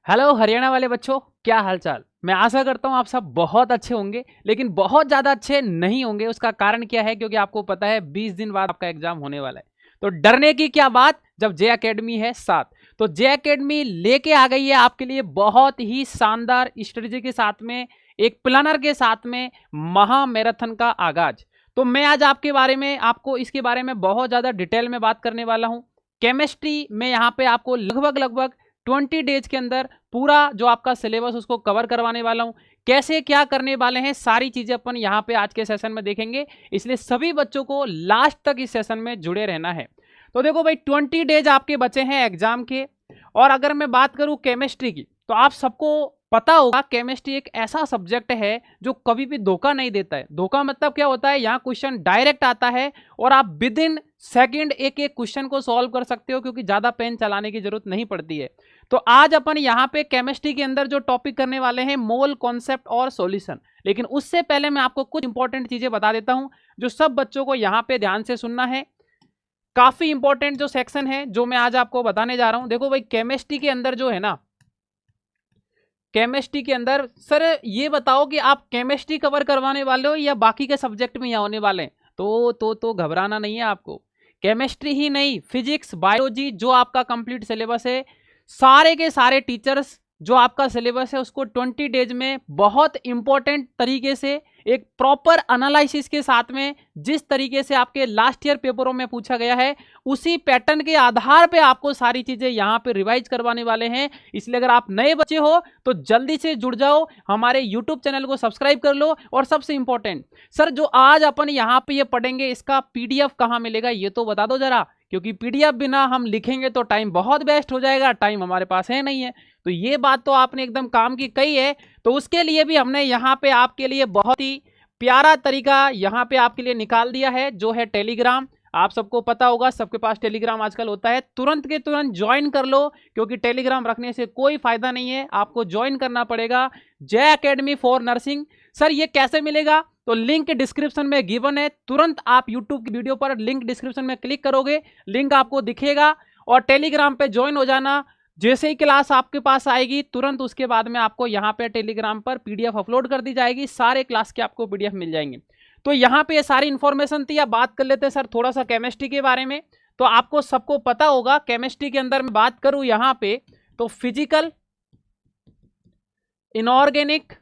Hello Haryana वाले बच्चों, क्या हालचाल। मैं आशा करता हूँ आप सब बहुत अच्छे होंगे, लेकिन बहुत ज़्यादा अच्छे नहीं होंगे। उसका कारण क्या है? क्योंकि आपको पता है 20 दिन बाद आपका एग्जाम होने वाला है। तो डरने की क्या बात, जब जे एकेडमी है साथ। तो जे एकेडमी लेके आ गई है आपके लिए बहुत ही शानदार स्ट्रेटेजी के साथ में, एक प्लानर के साथ में, महा मैराथन का आगाज। तो मैं आज आपके बारे में, आपको इसके बारे में बहुत ज़्यादा डिटेल में बात करने वाला हूँ। केमिस्ट्री में यहाँ पे आपको लगभग लगभग 20 डेज के अंदर पूरा जो आपका सिलेबस उसको कवर करवाने वाला हूं। कैसे क्या करने वाले हैं सारी चीजें अपन यहां पे आज के सेशन में देखेंगे, इसलिए सभी बच्चों को लास्ट तक इस सेशन में जुड़े रहना है। तो देखो भाई, 20 डेज आपके बचे हैं एग्जाम के। और अगर मैं बात करूं केमिस्ट्री की, तो आप सबको पता होगा केमिस्ट्री एक ऐसा सब्जेक्ट है जो कभी भी धोखा नहीं देता है। धोखा मतलब क्या होता है? यहाँ क्वेश्चन डायरेक्ट आता है और आप विद इन सेकेंड एक एक क्वेश्चन को सॉल्व कर सकते हो, क्योंकि ज्यादा पेन चलाने की जरूरत नहीं पड़ती है। तो आज अपन यहाँ पे केमिस्ट्री के अंदर जो टॉपिक करने वाले हैं, मोल, कॉन्सेप्ट और सॉल्यूशन। लेकिन उससे पहले मैं आपको कुछ इंपॉर्टेंट चीजें बता देता हूं जो सब बच्चों को यहाँ पे ध्यान से सुनना है। काफी इंपॉर्टेंट जो सेक्शन है जो मैं आज आपको बताने जा रहा हूं। देखो भाई, केमिस्ट्री के अंदर जो है ना, केमिस्ट्री के अंदर सर ये बताओ कि आप केमिस्ट्री कवर करवाने वाले हो या बाकी के सब्जेक्ट में यहाँ होने वाले हैं। तो घबराना नहीं है आपको। केमिस्ट्री ही नहीं, फिजिक्स, बायोलॉजी जो आपका कंप्लीट सिलेबस है, सारे के सारे टीचर्स जो आपका सिलेबस है उसको 20 डेज में बहुत इंपॉर्टेंट तरीके से, एक प्रॉपर एनालिसिस के साथ में, जिस तरीके से आपके लास्ट ईयर पेपरों में पूछा गया है उसी पैटर्न के आधार पे आपको सारी चीजें यहाँ पे रिवाइज करवाने वाले हैं। इसलिए अगर आप नए बच्चे हो तो जल्दी से जुड़ जाओ, हमारे यूट्यूब चैनल को सब्सक्राइब कर लो। और सबसे इंपॉर्टेंट, सर जो आज अपन यहाँ पे ये पढ़ेंगे इसका पीडीएफ कहाँ मिलेगा ये तो बता दो जरा, क्योंकि पीडीएफ बिना हम लिखेंगे तो टाइम बहुत वेस्ट हो जाएगा, टाइम हमारे पास है नहीं है। तो ये बात तो आपने एकदम काम की कही है। तो उसके लिए भी हमने यहाँ पे आपके लिए बहुत ही प्यारा तरीका यहाँ पे आपके लिए निकाल दिया है, जो है टेलीग्राम। आप सबको पता होगा, सबके पास टेलीग्राम आजकल होता है। तुरंत के तुरंत ज्वाइन कर लो, क्योंकि टेलीग्राम रखने से कोई फायदा नहीं है, आपको ज्वाइन करना पड़ेगा। जय एकेडमी फॉर नर्सिंग। सर ये कैसे मिलेगा? तो लिंक डिस्क्रिप्शन में गिवन है। तुरंत आप यूट्यूब की वीडियो पर लिंक डिस्क्रिप्शन में क्लिक करोगे, लिंक आपको दिखेगा और टेलीग्राम पे ज्वाइन हो जाना। जैसे ही क्लास आपके पास आएगी तुरंत उसके बाद में आपको यहाँ पे टेलीग्राम पर पीडीएफ अपलोड कर दी जाएगी, सारे क्लास के आपको पीडीएफ मिल जाएंगे। तो यहाँ पे ये सारी इन्फॉर्मेशन थी। अब बात कर लेते हैं सर थोड़ा सा केमिस्ट्री के बारे में। तो आपको सबको पता होगा केमिस्ट्री के अंदर मैं बात करूं यहाँ पे, तो फिजिकल, इनऑर्गेनिक,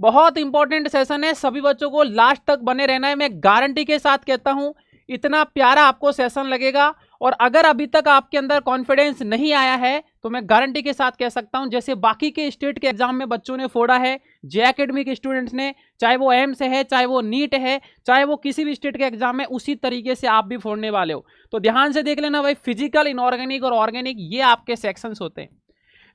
बहुत इंपॉर्टेंट सेशन है। सभी बच्चों को लास्ट तक बने रहना है। मैं गारंटी के साथ कहता हूं इतना प्यारा आपको सेशन लगेगा। और अगर अभी तक आपके अंदर कॉन्फिडेंस नहीं आया है तो मैं गारंटी के साथ कह सकता हूं, जैसे बाकी के स्टेट के एग्जाम में बच्चों ने फोड़ा है, जे एकेडमी के स्टूडेंट्स ने, चाहे वो एम्स है, चाहे वो नीट है, चाहे वो किसी भी स्टेट के एग्जाम में, उसी तरीके से आप भी फोड़ने वाले हो। तो ध्यान से देख लेना भाई, फिजिकल, इनऑर्गेनिक और ऑर्गेनिक ये आपके सेक्शंस होते हैं।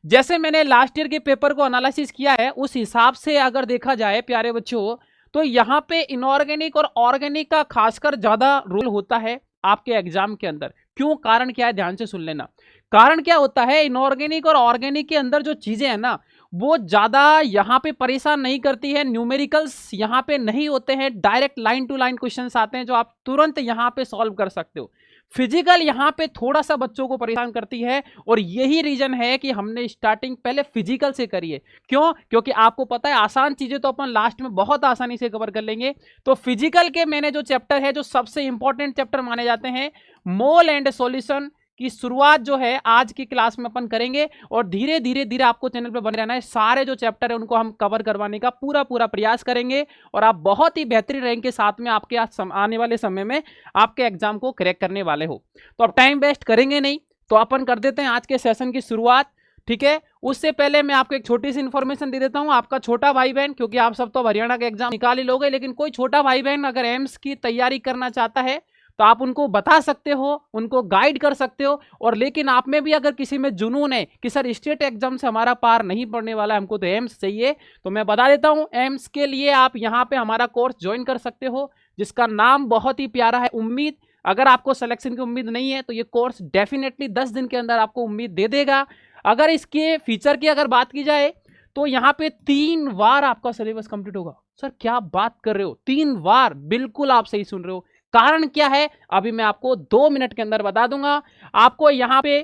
जैसे मैंने लास्ट ईयर के पेपर को एनालिसिस किया है उस हिसाब से अगर देखा जाए प्यारे बच्चों, तो यहाँ पे इनऑर्गेनिक और ऑर्गेनिक का खासकर ज्यादा रोल होता है आपके एग्जाम के अंदर। क्यों? कारण क्या है? ध्यान से सुन लेना। कारण क्या होता है, इनऑर्गेनिक और ऑर्गेनिक के अंदर जो चीजें हैं ना, वो ज्यादा यहाँ पे परेशान नहीं करती है। न्यूमेरिकल्स यहाँ पे नहीं होते हैं, direct line to line questions आते हैं जो आप तुरंत यहाँ पे सॉल्व कर सकते हो। फिजिकल यहाँ पे थोड़ा सा बच्चों को परेशान करती है, और यही रीजन है कि हमने स्टार्टिंग पहले फिजिकल से करी है। क्यों? क्योंकि आपको पता है आसान चीजें तो अपन लास्ट में बहुत आसानी से कवर कर लेंगे। तो फिजिकल के मैंने जो चैप्टर है, जो सबसे इंपॉर्टेंट चैप्टर माने जाते हैं, मोल एंड सॉल्यूशन की शुरुआत जो है आज की क्लास में अपन करेंगे। और धीरे धीरे धीरे आपको चैनल पे बने रहना है। सारे जो चैप्टर है उनको हम कवर करवाने का पूरा पूरा प्रयास करेंगे, और आप बहुत ही बेहतरीन रैंक के साथ में आपके आने वाले समय में आपके एग्जाम को क्रैक करने वाले हो। तो अब टाइम वेस्ट करेंगे नहीं, तो अपन कर देते हैं आज के सेशन की शुरुआत। ठीक है, उससे पहले मैं आपको एक छोटी सी इन्फॉर्मेशन दे देता हूं। आपका छोटा भाई बहन, क्योंकि आप सब तो हरियाणा का एग्जाम निकाल ही लोगे, लेकिन कोई छोटा भाई बहन अगर एम्स की तैयारी करना चाहता है तो आप उनको बता सकते हो, उनको गाइड कर सकते हो। और लेकिन आप में भी अगर किसी में जुनून है कि सर स्टेट एग्जाम से हमारा पार नहीं पड़ने वाला, हमको तो एम्स चाहिए, तो मैं बता देता हूं एम्स के लिए आप यहाँ पे हमारा कोर्स ज्वाइन कर सकते हो, जिसका नाम बहुत ही प्यारा है, उम्मीद। अगर आपको सिलेक्शन की उम्मीद नहीं है तो ये कोर्स डेफिनेटली 10 दिन के अंदर आपको उम्मीद दे देगा। अगर इसके फीचर की अगर बात की जाए तो यहाँ पे 3 बार आपका सिलेबस कंप्लीट होगा। सर क्या बात कर रहे हो, 3 बार? बिल्कुल आप सही सुन रहे हो। कारण क्या है अभी मैं आपको 2 मिनट के अंदर बता दूंगा। आपको यहाँ पे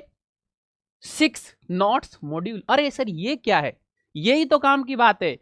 6 नॉट्स मॉड्यूल। अरे सर ये क्या है, यही तो काम की बात है।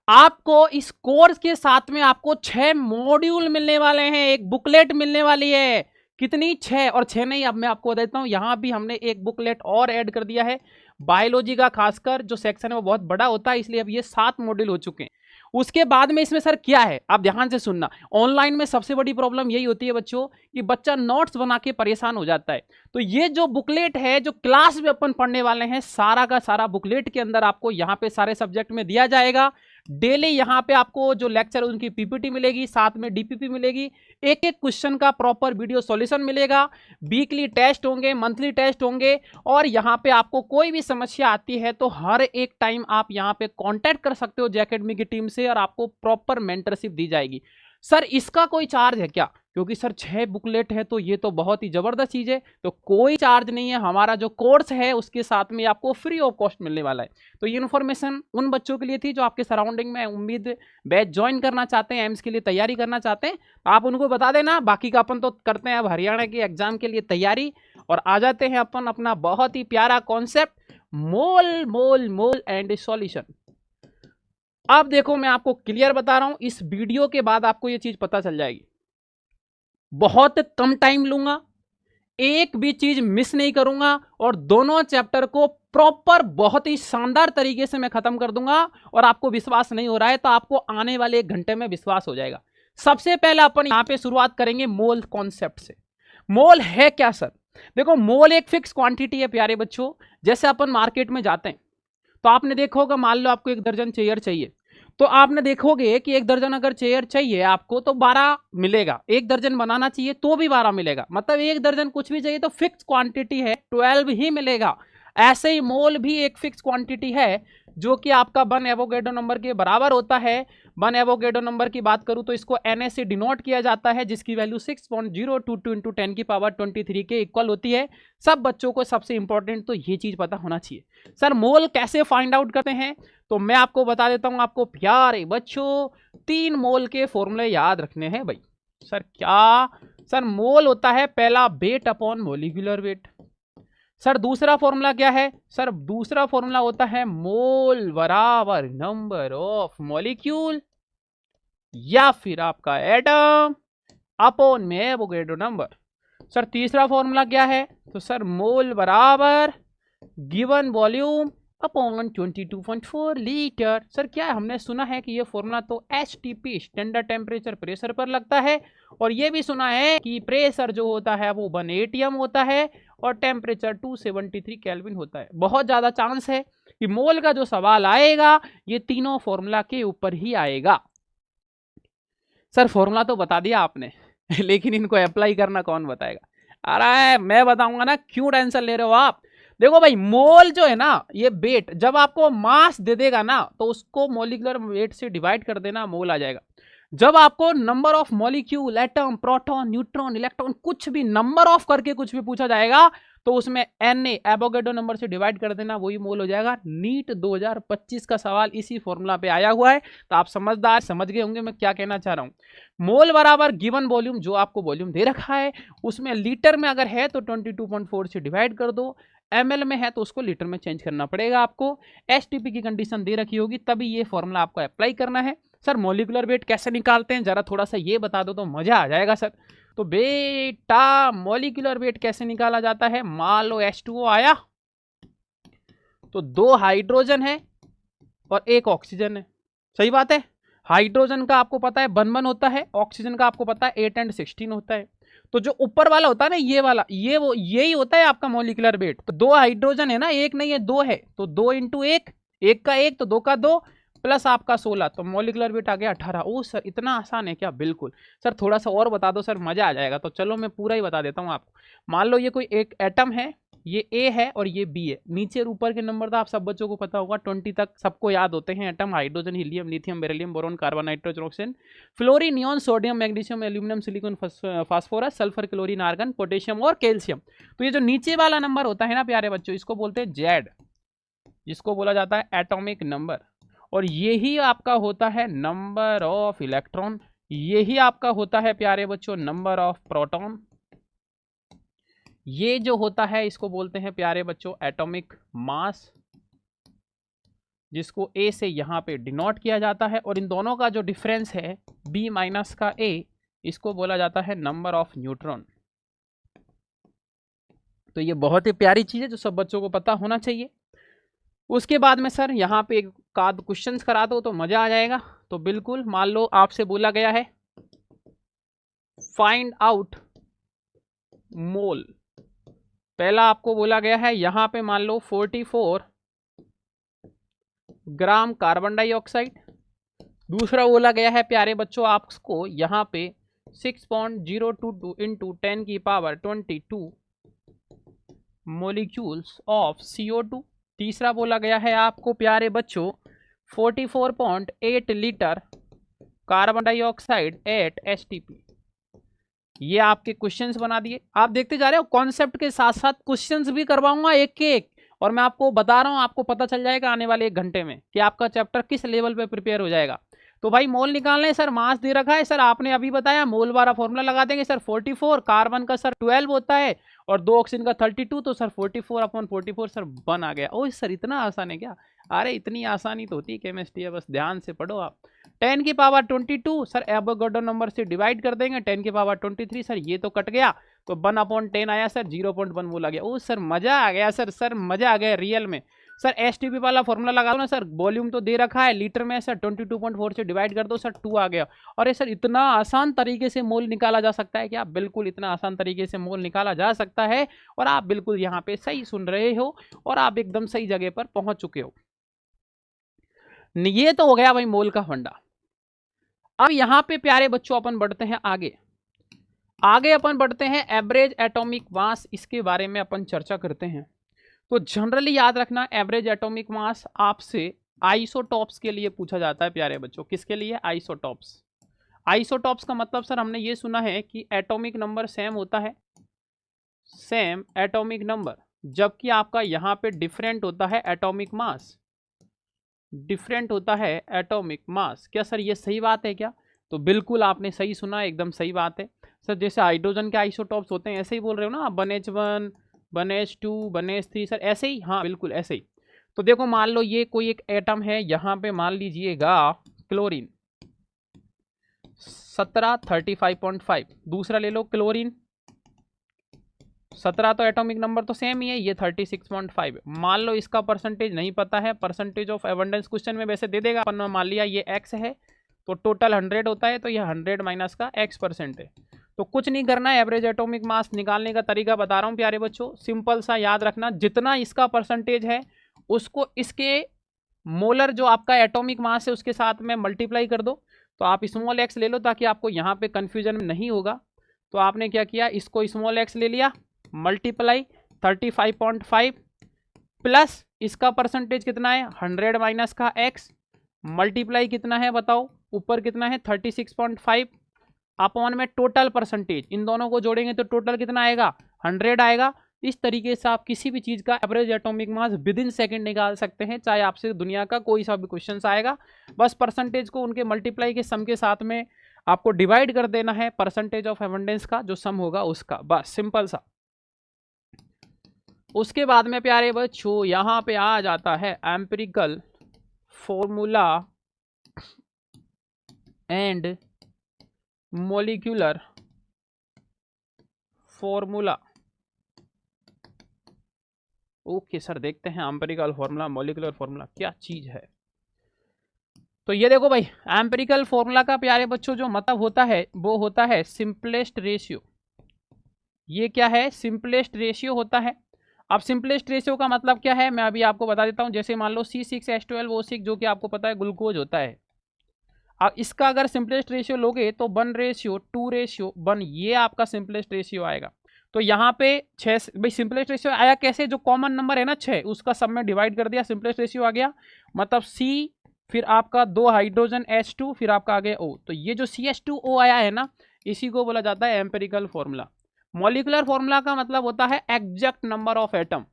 आपको इस कोर्स के साथ में आपको 6 मॉड्यूल मिलने वाले हैं, एक बुकलेट मिलने वाली है। कितनी? 6। और 6 नहीं, अब मैं आपको बता देता हूं, यहां भी हमने एक बुकलेट और ऐड कर दिया है। बायोलॉजी का खासकर जो सेक्शन है वो बहुत बड़ा होता है, इसलिए अब ये 7 मॉड्यूल हो चुके हैं। उसके बाद में इसमें सर क्या है, आप ध्यान से सुनना। ऑनलाइन में सबसे बड़ी प्रॉब्लम यही होती है बच्चों कि बच्चा नोट्स बना के परेशान हो जाता है। तो ये जो बुकलेट है, जो क्लास में अपन पढ़ने वाले हैं, सारा का सारा बुकलेट के अंदर आपको यहाँ पे सारे सब्जेक्ट में दिया जाएगा। डेली यहाँ पे आपको जो लेक्चर है उनकी पीपीटी मिलेगी, साथ में डीपीपी मिलेगी, एक एक क्वेश्चन का प्रॉपर वीडियो सॉल्यूशन मिलेगा, वीकली टेस्ट होंगे, मंथली टेस्ट होंगे। और यहाँ पे आपको कोई भी समस्या आती है तो हर एक टाइम आप यहाँ पे कांटेक्ट कर सकते हो जेएकेडमी की टीम से, और आपको प्रॉपर मेंटरशिप दी जाएगी। सर इसका कोई चार्ज है क्या? क्योंकि सर 6 बुकलेट है तो ये तो बहुत ही जबरदस्त चीज है, तो कोई चार्ज नहीं है। हमारा जो कोर्स है उसके साथ में आपको फ्री ऑफ कॉस्ट मिलने वाला है। तो ये इन्फॉर्मेशन उन बच्चों के लिए थी जो आपके सराउंडिंग में उम्मीद बैच ज्वाइन करना चाहते हैं, एम्स के लिए तैयारी करना चाहते हैं, तो आप उनको बता देना। बाकी का अपन तो करते हैं अब हरियाणा के एग्जाम के लिए तैयारी, और आ जाते हैं अपन अपना बहुत ही प्यारा concept, mole mole mole and solution. अब देखो मैं आपको क्लियर बता रहा हूं, इस वीडियो के बाद आपको ये चीज पता चल जाएगी। बहुत कम टाइम लूंगा, एक भी चीज मिस नहीं करूंगा, और दोनों चैप्टर को प्रॉपर बहुत ही शानदार तरीके से मैं खत्म कर दूंगा। और आपको विश्वास नहीं हो रहा है तो आपको आने वाले 1 घंटे में विश्वास हो जाएगा। सबसे पहले अपन यहां पे शुरुआत करेंगे मोल कॉन्सेप्ट से। मोल है क्या सर? देखो मोल एक फिक्स क्वांटिटी है प्यारे बच्चों। जैसे अपन मार्केट में जाते हैं तो आपने देखा होगा, मान लो आपको 1 दर्जन चेयर चाहिए, तो आपने देखोगे कि 1 दर्जन अगर चेयर चाहिए आपको तो 12 मिलेगा। 1 दर्जन बनाना चाहिए तो भी 12 मिलेगा, मतलब 1 दर्जन कुछ भी चाहिए तो फिक्स क्वांटिटी है, 12 ही मिलेगा। ऐसे ही मोल भी एक फिक्स क्वांटिटी है जो कि आपका 1 एवोगैड्रो नंबर के बराबर होता है। 1 एवोगैड्रो नंबर की बात करूं तो इसको Na से डिनोट किया जाता है, जिसकी वैल्यू 6.022 इंटू 10 की पावर 23 के इक्वल होती है। सब बच्चों को सबसे इंपॉर्टेंट तो ये चीज पता होना चाहिए। सर मोल कैसे फाइंड आउट करते हैं, तो मैं आपको बता देता हूं। आपको प्यारे बच्चों 3 मोल के फॉर्मूले याद रखने हैं भाई। सर क्या? सर मोल होता है पहला weight upon molecular weight. Sir दूसरा फॉर्मूला क्या है? सर दूसरा फॉर्मूला होता है मोल बराबर नंबर ऑफ मॉलिक्यूल, या फिर आपका एटम अपॉन में एवोगैड्रो नंबर। सर तीसरा फॉर्मूला क्या है? तो सर मोल बराबर given volume upon 22.4 litre. Sir क्या है? हमने सुना है कि ये फॉर्मूला तो एसटीपी स्टैंडर्ड टेम्परेचर प्रेशर पर लगता है, और ये भी सुना है कि प्रेशर जो होता है वो 1 atm होता है और टेम्परेचर 273 केल्विन होता है। बहुत ज्यादा चांस है कि मोल का जो सवाल आएगा ये तीनों फॉर्मूला के ऊपर ही आएगा। सर फॉर्मूला तो बता दिया आपने लेकिन इनको अप्लाई करना कौन बताएगा? अरे मैं बताऊंगा ना, क्यों टेंशन ले रहे हो आप? देखो भाई मोल जो है ना, ये वेट जब आपको मास दे देगा ना तो उसको मोलिकुलर वेट से डिवाइड कर देना, मोल आ जाएगा। जब आपको number of molecule, atom, proton, neutron, electron कुछ भी नंबर ऑफ करके कुछ भी पूछा जाएगा तो उसमें Na एवोगैड्रो नंबर से डिवाइड कर देना, वही मोल हो जाएगा। नीट 2025 का सवाल इसी फॉर्मूला पे आया हुआ है, तो आप समझदार समझ गए होंगे मैं क्या कहना चाह रहा हूं। मोल बराबर गिवन वॉल्यूम, जो आपको वॉल्यूम दे रखा है उसमें लीटर में अगर है तो 22.4 से डिवाइड कर दो, ml में है तो उसको लीटर में चेंज करना पड़ेगा आपको। एसटीपी की कंडीशन दे रखी होगी तभी ये फॉर्मूला आपको अप्लाई करना है। सर मॉलिकुलर वेट कैसे निकालते हैं जरा थोड़ा सा ये बता दो तो मजा आ जाएगा सर। तो बेटा मॉलिकुलर वेट कैसे निकाला जाता है, मान लो H2O आया तो 2 हाइड्रोजन है और 1 ऑक्सीजन है, सही बात है। हाइड्रोजन का आपको पता है 1 होता है, ऑक्सीजन का आपको पता है 8 और 16 होता है। तो जो ऊपर वाला होता है ना, ये वाला, ये वो यही होता है आपका मॉलिकुलर वेट। तो 2 हाइड्रोजन है ना, 1 नहीं है 2 है, तो 2 इंटू 1, 1 का 1 तो 2 का 2 प्लस आपका 16, तो मॉलिकुलर वेट आ गया 18। ओ सर इतना आसान है क्या? बिल्कुल सर, थोड़ा सा और बता दो सर, मजा आ जाएगा। तो चलो मैं पूरा ही बता देता हूँ आपको। मान लो ये कोई एक एटम है, ये ए है और ये बी है। नीचे और ऊपर के नंबर तो आप सब बच्चों को पता होगा, 20 तक सबको याद होते हैं। Atom hydrogen, helium, lithium, beryllium, boron, carbon, nitrogen, oxygen, fluorine, neon, sodium, magnesium, aluminium, silicon, phosphorus, sulphur, chlorine, argon, potassium और कैल्शियम। तो ये जो नीचे वाला नंबर होता है ना प्यारे बच्चों, इसको बोलते हैं जेड, जिसको बोला जाता है एटॉमिक नंबर। और यही आपका होता है नंबर ऑफ इलेक्ट्रॉन, यही आपका होता है प्यारे बच्चों नंबर ऑफ प्रोटॉन, ये जो होता है इसको बोलते हैं प्यारे बच्चों एटॉमिक मास, जिसको A से यहाँ पे डिनोट किया जाता है। और इन दोनों का जो डिफरेंस है B माइनस का A, इसको बोला जाता है नंबर ऑफ न्यूट्रॉन। तो ये बहुत ही प्यारी चीज़ है जो सब बच्चों को पता होना चाहिए। उसके बाद में सर यहाँ पे एक आध क्वेश्चंस करा दो तो मज़ा आ जाएगा। तो बिल्कुल मान लो आपसे बोला गया है फाइंड आउट मोल। पहला आपको बोला गया है यहाँ पे मान लो 44 ग्राम कार्बन डाइऑक्साइड। दूसरा बोला गया है प्यारे बच्चों आपको यहाँ पे 6.022 इंटू 10 की पावर 22 मोलिक्यूल्स ऑफ CO2। तीसरा बोला गया है आपको प्यारे बच्चों 44.8 litre carbon dioxide eight STP। ये आपके क्वेश्चंस बना दिए। आप देखते जा रहे हो कॉन्सेप्ट के साथ साथ क्वेश्चंस भी करवाऊंगा एक के एक, और मैं आपको बता रहा हूं, आपको पता चल जाएगा आने वाले 1 घंटे में कि आपका चैप्टर किस लेवल पे प्रिपेयर हो जाएगा। तो भाई मोल निकालने सर, मास दे रखा है सर, आपने अभी बताया मोल वाला फॉर्मूला लगा देंगे सर 44, कार्बन का सर 12 होता है और 2 ऑक्सीजन का 32, तो सर 44/44 सर 1 आ गया। ओह सर इतना आसान है क्या? अरे इतनी आसानी तो होती है केमिस्ट्री है, बस ध्यान से पढ़ो आप। 10 की पावर 22 सर एवोगाड्रो नंबर से डिवाइड कर देंगे, 10 की पावर 23 सर ये तो कट गया, तो 1/10 आया सर, 0.1 बोला गया। ओह सर मजा आ गया सर मजा आ गया रियल में। सर STP वाला फॉर्मूला लगा दो ना सर, वॉल्यूम तो दे रखा है लीटर में सर, 22.4 से डिवाइड कर दो सर 2 आ गया। अरे सर इतना आसान तरीके से मोल निकाला जा सकता है क्या? बिल्कुल इतना आसान तरीके से मोल निकाला जा सकता है, और आप बिल्कुल यहाँ पे सही सुन रहे हो और आप एकदम सही जगह पर पहुंच चुके हो। ये तो हो गया भाई मोल का फंडा। अब यहाँ पे प्यारे बच्चों अपन बढ़ते हैं आगे अपन बढ़ते हैं एवरेज एटॉमिक मास, इसके बारे में अपन चर्चा करते हैं। तो जनरली याद रखना एवरेज एटॉमिक मास आपसे आइसोटॉप्स के लिए पूछा जाता है प्यारे बच्चों। किसके लिए? आइसोटॉप्स। आइसोटॉप्स का मतलब सर हमने ये सुना है कि एटॉमिक नंबर सेम होता है, सेम एटॉमिक नंबर, जबकि आपका यहाँ पे डिफरेंट होता है एटॉमिक मास, डिफरेंट होता है एटॉमिक मास। क्या सर ये सही बात है क्या? तो बिल्कुल आपने सही सुना, एकदम सही बात है सर। जैसे हाइड्रोजन के आइसोटॉप्स होते हैं ऐसे ही बोल रहे हो ना आप, 1H1 1H2 1H3 सर ऐसे ही, हाँ बिल्कुल ऐसे ही। तो देखो मान लो ये कोई एक एटम है, यहाँ पे मान लीजिएगा क्लोरीन 1735.5, दूसरा ले लो क्लोरीन 17, तो एटॉमिक नंबर तो सेम ही है, ये 36.5। मान लो इसका परसेंटेज नहीं पता है, परसेंटेज ऑफ एबंडेंस क्वेश्चन में वैसे दे देगा, अपन ने मान लिया ये x है तो टोटल 100 होता है, तो ये 100 माइनस का x% है। तो कुछ नहीं करना है, एवरेज एटॉमिक मास निकालने का तरीका बता रहा हूँ प्यारे बच्चों, सिंपल सा याद रखना, जितना इसका परसेंटेज है उसको इसके मोलर जो आपका एटॉमिक मास है उसके साथ में मल्टीप्लाई कर दो। तो आप स्मॉल x ले लो ताकि आपको यहाँ पे कन्फ्यूजन नहीं होगा। तो आपने क्या किया, इसको स्मॉल x ले लिया, मल्टीप्लाई 35.5 प्लस इसका परसेंटेज कितना है 100 माइनस का x, मल्टीप्लाई कितना है बताओ, ऊपर कितना है 36.5 अपॉन में टोटल परसेंटेज, इन दोनों को जोड़ेंगे तो टोटल कितना आएगा 100 आएगा। इस तरीके से आप किसी भी चीज़ का average atomic mass with in second निकाल सकते हैं, चाहे आपसे दुनिया का कोई सा भी क्वेश्चन आएगा, बस परसेंटेज को उनके मल्टीप्लाई के सम के साथ में आपको डिवाइड कर देना है, परसेंटेज ऑफ एबंडेंस का जो सम होगा उसका, बस सिंपल सा। उसके बाद में प्यारे बच्चों यहाँ पे आ जाता है empirical formula and molecular formula. Okay sir, देखते हैं एम्पिरिकल फॉर्मूला मॉलिक्यूलर फॉर्मूला क्या चीज है। तो ये देखो भाई, एम्पिरिकल फॉर्मूला का प्यारे बच्चों जो मतलब होता है वो होता है सिंपलेस्ट रेशियो। ये क्या है? सिंपलेस्ट रेशियो होता है। अब सिंपलेस्ट रेशियो का मतलब क्या है मैं अभी आपको बता देता हूँ। जैसे मान लो C6H12O6 जो कि आपको पता है ग्लूकोज होता है, अब इसका अगर सिंपलेस्ट रेशियो लोगे तो 1:2:1, ये आपका सिंपलेस्ट रेशियो आएगा। तो यहाँ पे 6 भाई सिंपलेस्ट रेशियो आया कैसे, जो कॉमन नंबर है ना 6 उसका सब में डिवाइड कर दिया, सिंपलेस्ट रेशियो आ गया। मतलब C फिर आपका 2 हाइड्रोजन H2 फिर आपका आ गया O, तो ये जो CH2O आया है ना इसी को बोला जाता है एम्पिरिकल फॉर्मूला। मॉलिक्यूलर फॉर्मूला का मतलब होता है एग्जैक्ट नंबर ऑफ एटम,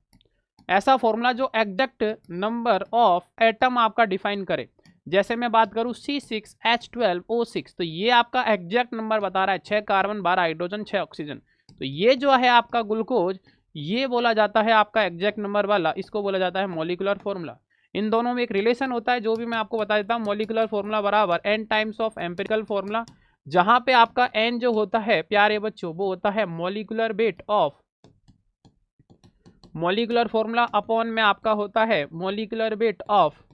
ऐसा फॉर्मूला जो एग्जैक्ट नंबर ऑफ एटम आपका डिफाइन करे। जैसे मैं बात करूं C6H12O6 तो ये आपका एग्जैक्ट नंबर बता रहा है, 6 कार्बन 12 हाइड्रोजन 6 ऑक्सीजन, तो तो ये जो है आपका ग्लूकोज, ये बोला जाता है आपका एग्जैक्ट नंबर वाला, इसको बोला जाता है मॉलिक्यूलर फॉर्मूला। इन दोनों में एक रिलेशन होता है जो भी मैं आपको बता देता हूँ। मॉलिक्यूलर फॉर्मूला बराबर n times of empirical formula, जहां पे आपका n जो होता है प्यारे बच्चों वो होता है molecular weight of molecular formula upon में आपका होता है molecular weight of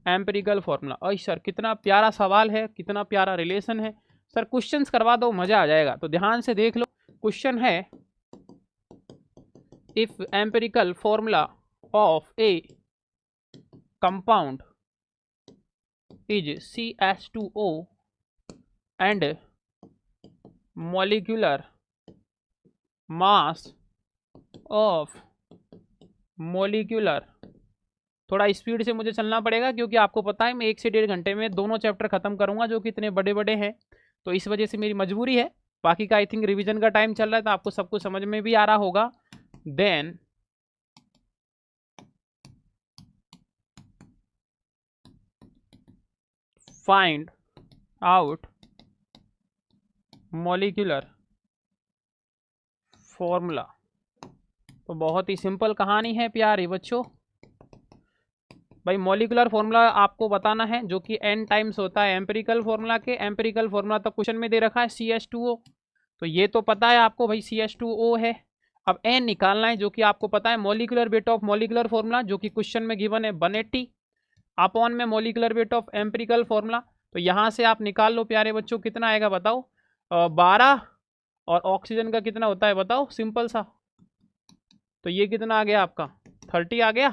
empirical formula. अरे सर कितना प्यारा सवाल है, कितना प्यारा रिलेशन है सर, क्वेश्चंस करवा दो मजा आ जाएगा। तो ध्यान से देख लो, क्वेश्चन है if empirical formula of A compound is CH2O and molecular mass of molecular, थोड़ा स्पीड से मुझे चलना पड़ेगा क्योंकि आपको पता है मैं 1 से 1.5 घंटे में दोनों चैप्टर खत्म करूंगा जो कि इतने बड़े बड़े हैं, तो इस वजह से मेरी मजबूरी है। बाकी का आई थिंक रिवीजन का टाइम चल रहा है तो आपको सब कुछ समझ में भी आ रहा होगा। Then find out molecular formula. तो बहुत ही सिंपल कहानी है प्यारे बच्चों। भाई मॉलिक्यूलर फॉर्मूला आपको बताना है जो कि n टाइम्स होता है एम्पिरिकल फॉर्मूला के। एम्पिरिकल फॉर्मूला तो क्वेश्चन में दे रखा है CH2O, तो ये तो पता है आपको भाई CH2O है। अब n निकालना है जो कि आपको पता है molecular weight of molecular formula जो कि क्वेश्चन में गिवन है 180 अपॉन में molecular weight of empirical formula. तो यहाँ से आप निकाल लो प्यारे बच्चों, कितना आएगा बताओ, 12, और ऑक्सीजन का कितना होता है बताओ, सिंपल सा। तो ये कितना आ गया आपका 30 आ गया।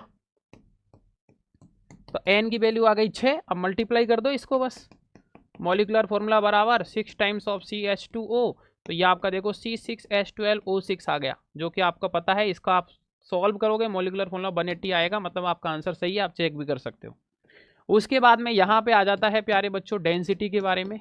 तो n की वैल्यू आ गई 6। अब मल्टीप्लाई कर दो इसको बस, मॉलिक्यूलर फॉर्मूला बराबर 6 टाइम्स ऑफ CH2O, तो ये आपका देखो C6H12O6 आ गया जो कि आपको पता है। इसका आप सॉल्व करोगे मॉलिक्यूलर फॉर्मूला 180 आएगा, मतलब आपका आंसर सही है, आप चेक भी कर सकते हो। उसके बाद में यहाँ पे आ जाता है प्यारे बच्चों डेंसिटी के बारे में,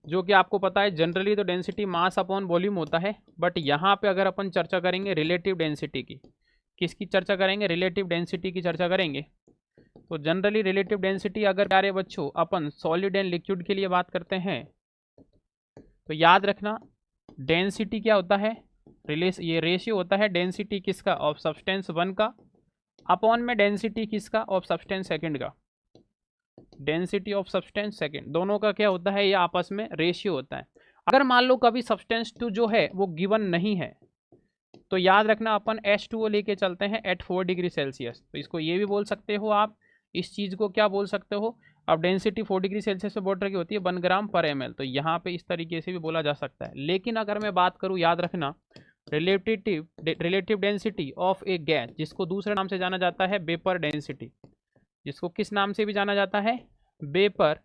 जो कि आपको पता है जनरली तो डेंसिटी मास अपॉन वॉल्यूम होता है, बट यहाँ पे अगर अपन चर्चा करेंगे रिलेटिव डेंसिटी की, किसकी चर्चा करेंगे, रिलेटिव डेंसिटी की चर्चा करेंगे। तो जनरली रिलेटिव डेंसिटी अगर प्यारे बच्चों अपन सॉलिड एंड लिक्विड के लिए बात करते हैं तो याद रखना डेंसिटी क्या होता है, ये रेशियो होता है डेंसिटी किसका, ऑफ सब्सटेंस 1 का अपॉन में डेंसिटी किसका, ऑफ सब्सटेंस सेकंड का। डेंसिटी ऑफ सब्सटेंस सेकंड, दोनों का क्या होता है, ये आपस में रेशियो होता है। अगर मान लो कभी सब्सटेंस 2 जो है वो गिवन नहीं है तो याद रखना अपन H2O लेके चलते हैं एट 4 डिग्री सेल्सियस। तो इसको ये भी बोल सकते हो आप, इस चीज़ को क्या बोल सकते हो, अब डेंसिटी 4 डिग्री सेल्सियस से वाटर की होती है 1 ग्राम पर ml, तो यहाँ पे इस तरीके से भी बोला जा सकता है। लेकिन अगर मैं बात करूँ, याद रखना relative density of A gas, जिसको दूसरे नाम से जाना जाता है वेपर डेंसिटी, जिसको किस नाम से भी जाना जाता है, वेपर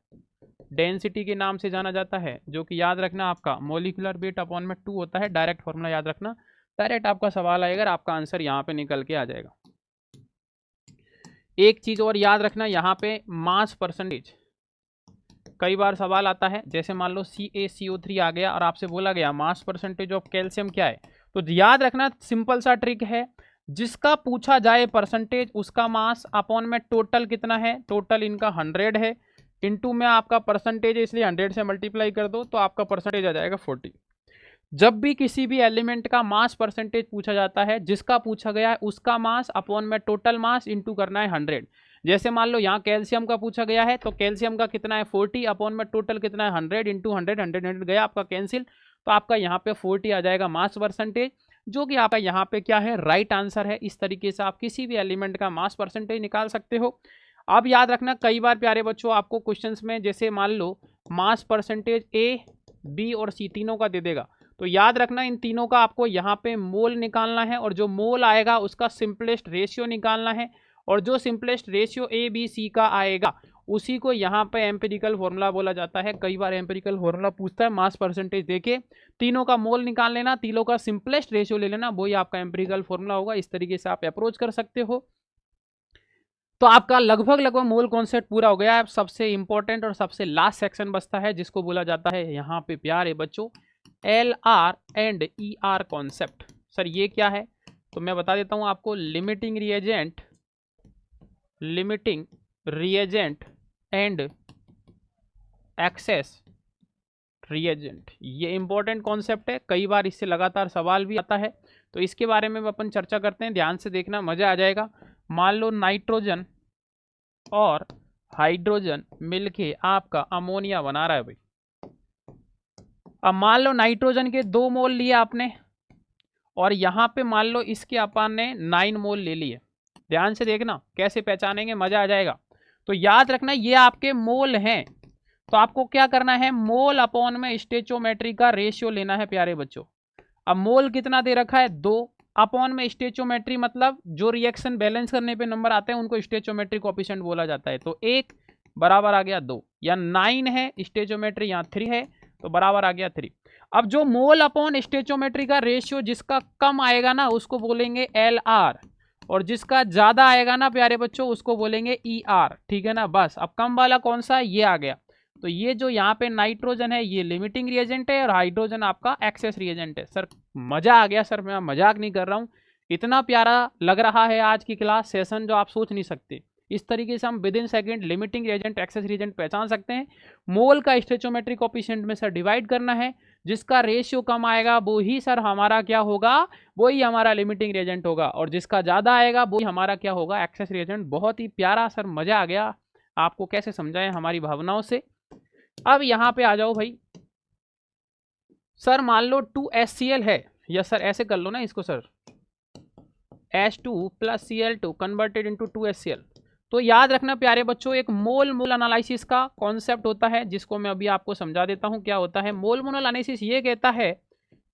डेंसिटी के नाम से जाना जाता है, जो कि याद रखना आपका मॉलिक्यूलर वेट अपॉन में 2 होता है। डायरेक्ट फॉर्मूला याद रखना, डायरेक्ट आपका सवाल आएगा, आपका आंसर यहाँ पे निकल के आ जाएगा। एक चीज और याद रखना यहाँ पे मास परसेंटेज, कई बार सवाल आता है, जैसे मान लो CaCO3 आ गया और आपसे बोला गया मास परसेंटेज ऑफ कैल्शियम क्या है, तो याद रखना सिंपल सा ट्रिक है, जिसका पूछा जाए परसेंटेज उसका मास अपॉन में टोटल कितना है, टोटल इनका 100 है, इनटू में आपका परसेंटेज है इसलिए 100 से मल्टीप्लाई कर दो तो आपका परसेंटेज आ जाएगा 40। जब भी किसी भी एलिमेंट का मास परसेंटेज पूछा जाता है, जिसका पूछा गया है उसका मास अपॉन में टोटल मास इनटू करना है 100। जैसे मान लो यहाँ कैल्शियम का पूछा गया है तो कैल्शियम का कितना है 40 अपॉन में टोटल कितना है 100 इंटू 100, 100 गया आपका कैंसिल, तो आपका यहाँ पे 40 आ जाएगा मास परसेंटेज, जो कि आपका यहाँ पे क्या है, राइट आंसर है। इस तरीके से आप किसी भी एलिमेंट का मास परसेंटेज निकाल सकते हो। अब याद रखना कई बार प्यारे बच्चों आपको क्वेश्चंस में जैसे मान लो मास परसेंटेज A, B और C तीनों का दे देगा, तो याद रखना इन तीनों का आपको यहाँ पे मोल निकालना है, और जो मोल आएगा उसका सिंपलेस्ट रेशियो निकालना है, और जो सिंपलेस्ट रेशियो ABC का आएगा उसी को यहाँ पे एम्पिरिकल फॉर्मूला बोला जाता है। कई बार एम्पिरिकल फॉर्मूला पूछता है, मास परसेंटेज देके तीनों का मोल निकाल लेना, तीनों का सिंपलेस्ट रेशियो ले लेना, वही आपका एम्पिरिकल फॉर्मूला होगा। इस तरीके से आप अप्रोच कर सकते हो। तो आपका लगभग मोल कॉन्सेप्ट पूरा हो गया है। सबसे इंपॉर्टेंट और सबसे लास्ट सेक्शन बचता है जिसको बोला जाता है यहाँ पे प्यारे बच्चों LR and ER concept. Sir ये क्या है, तो मैं बता देता हूँ आपको, limiting reagent and access reagent, ये इंपॉर्टेंट कॉन्सेप्ट है, कई बार इससे लगातार सवाल भी आता है, तो इसके बारे में अपन चर्चा करते हैं, ध्यान से देखना, मजा आ जाएगा। मान लो नाइट्रोजन और हाइड्रोजन मिलके आपका अमोनिया बना रहा है भाई। अब मान लो नाइट्रोजन के 2 मोल लिए आपने और यहाँ पे मान लो इसके अपन ने 9 मोल ले लिए। ध्यान से देखना कैसे पहचानेंगे, मजा आ जाएगा। तो याद रखना ये आपके मोल हैं, तो आपको क्या करना है, मोल अपॉन में स्टेचोमेट्री का रेशियो लेना है प्यारे बच्चों। अब मोल कितना दे रखा है, 2, अपॉन में स्टेचोमेट्री मतलब जो रिएक्शन बैलेंस करने पे नंबर आते हैं उनको स्टेचोमेट्री कोएफिशिएंट बोला जाता है। तो 1 बराबर आ गया 2, या 9 है स्टेचोमेट्री, यहाँ 3 है तो बराबर आ गया 3। अब जो मोल अपॉन स्टेचोमेट्री का रेशियो जिसका कम आएगा ना उसको बोलेंगे LR, और जिसका ज्यादा आएगा ना प्यारे बच्चों उसको बोलेंगे ER, ठीक है ना। बस अब कम वाला कौन सा है, ये आ गया। तो ये जो यहाँ पे नाइट्रोजन है ये लिमिटिंग रिएजेंट है और हाइड्रोजन आपका एक्सेस रिएजेंट है। सर मजा आ गया सर, मैं मजाक नहीं कर रहा हूँ, इतना प्यारा लग रहा है आज की क्लास सेशन जो आप सोच नहीं सकते। इस तरीके से हम with in second limiting reagent access reagent पहचान सकते हैं। मोल का स्टेचोमेट्रिक कोएफिशिएंट में सर डिवाइड करना है, जिसका रेशियो कम आएगा वो ही सर हमारा क्या होगा, वही हमारा लिमिटिंग रिएजेंट होगा, और जिसका ज़्यादा आएगा वही हमारा क्या होगा, एक्सेस रिएजेंट। बहुत ही प्यारा सर, मज़ा आ गया। आपको कैसे समझाएं हमारी भावनाओं से। अब यहाँ पे आ जाओ भाई, सर मान लो 2HCl है, या सर ऐसे कर लो ना इसको sir, H2 + Cl2 converted into 2HCl। तो याद रखना प्यारे बच्चों, एक मोल मोल एनालिसिस का कॉन्सेप्ट होता है जिसको मैं अभी आपको समझा देता हूँ क्या होता है। मोल मोल एनालिसिस ये कहता है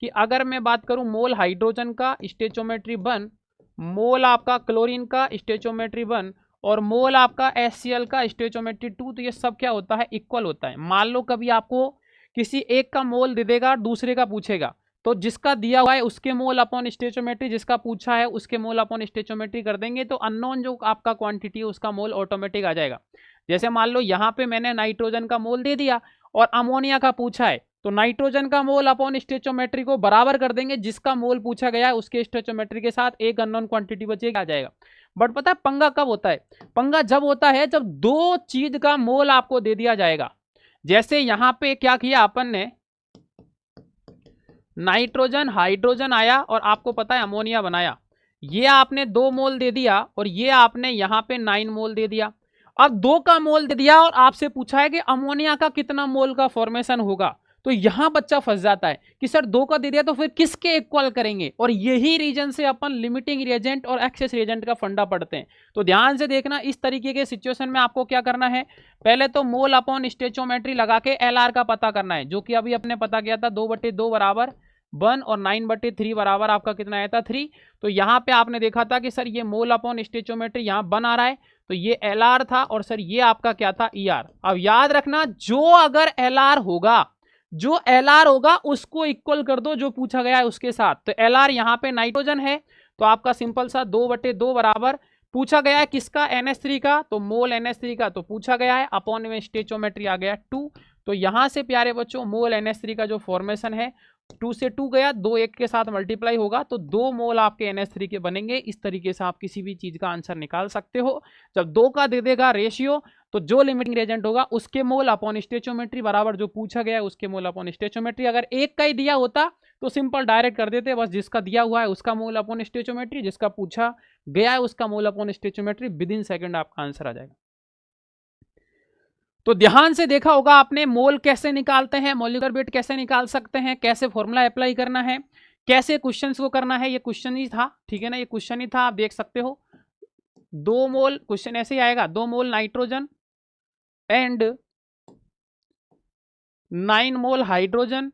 कि अगर मैं बात करूँ मोल हाइड्रोजन का स्टेचोमेट्री 1, मोल आपका क्लोरीन का स्टेचोमेट्री 1 और मोल आपका HCl का स्टेचोमेट्री 2, तो ये सब क्या होता है, इक्वल होता है। मान लो कभी आपको किसी एक का मोल दे देगा, दूसरे का पूछेगा, तो जिसका दिया हुआ है उसके मोल अपॉन स्टेचोमेट्री, जिसका पूछा है उसके मोल अपॉन स्टेचोमेट्री कर देंगे, तो अननोन जो आपका क्वांटिटी है उसका मोल ऑटोमेटिक आ जाएगा। जैसे मान लो यहाँ पे मैंने नाइट्रोजन का मोल दे दिया और अमोनिया का पूछा है, तो नाइट्रोजन का मोल अपॉन स्टेचोमेट्री को बराबर कर देंगे, जिसका मोल पूछा गया है उसके स्टेचोमेट्री के साथ एक अननोन क्वांटिटी बचेगा, आ जाएगा। बट पता है पंगा कब होता है, पंगा जब होता है जब 2 चीज का मोल आपको दे दिया जाएगा। जैसे यहाँ पे क्या किया अपन ने, नाइट्रोजन हाइड्रोजन आया और आपको पता है अमोनिया बनाया, ये आपने 2 मोल दे दिया और ये आपने यहाँ पे 9 मोल दे दिया। अब 2 का मोल दे दिया और आपसे पूछा है कि अमोनिया का कितना मोल का फॉर्मेशन होगा, तो यहां बच्चा फंस जाता है कि सर 2 का दे दिया तो फिर किसके इक्वल करेंगे। और यही रीजन से अपन लिमिटिंग रिएजेंट और एक्सेस रिएजेंट का फंडा पढ़ते हैं। तो ध्यान से देखना, इस तरीके के सिचुएशन में आपको क्या करना है, पहले तो मोल अपॉन स्टेचोमेट्री लगा के LR का पता करना है, जो कि अभी अपने पता किया था 2/2 बराबर 1 और 9/3 बराबर आपका कितना आया था 3। तो यहाँ पे आपने देखा था कि सर ये मोल अपॉन स्टेचोमेट्री यहाँ 1 आ रहा है, तो ये LR था और सर ये आपका क्या था ER। अब याद रखना, जो अगर LR होगा उसको इक्वल कर दो जो पूछा गया है उसके साथ। तो LR यहाँ पे नाइट्रोजन है तो आपका सिंपल सा 2/2 बराबर पूछा गया है किसका, NH3 का, तो मोल NH3 का तो पूछा गया है, अपॉन में स्टेचोमेट्री आ गया 2। तो यहां से प्यारे बच्चों मोल NH3 का जो फॉर्मेशन है 2 से 2 गया, 2 1 के साथ मल्टीप्लाई होगा तो 2 मोल आपके NH3 के बनेंगे। इस तरीके से आप किसी भी चीज का आंसर निकाल सकते हो। जब 2 का दे देगा रेशियो, तो जो लिमिटिंग रिएजेंट होगा उसके मोल अपॉन स्टेचोमेट्री बराबर जो पूछा गया है उसके मोल अपॉन स्टेचोमेट्री। अगर एक का ही दिया होता तो सिंपल डायरेक्ट कर देते, बस जिसका दिया हुआ है उसका मोल अपॉन स्टेचोमेट्री, जिसका पूछा गया है उसका mole upon stoichiometry, within second आपका आंसर आ जाएगा। तो ध्यान से देखा होगा आपने, मोल कैसे निकालते हैं, मॉलिक्यूलर वेट कैसे निकाल सकते हैं, कैसे फॉर्मूला अप्लाई करना है, कैसे क्वेश्चंस को करना है। ये क्वेश्चन ही था, ठीक है ना, ये क्वेश्चन ही था, आप देख सकते हो। 2 मोल क्वेश्चन ऐसे ही आएगा, 2 mole nitrogen and 9 mole hydrogen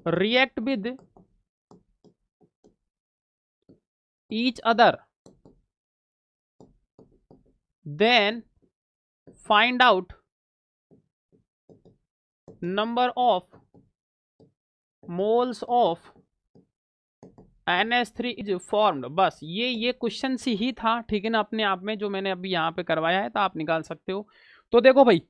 react with each other, then find out number of moles of NH3 is formed। बस ये क्वेश्चन सी ही था, ठीक है ना, अपने आप में जो मैंने अभी यहाँ पे करवाया है, तो आप निकाल सकते हो। तो देखो भाई,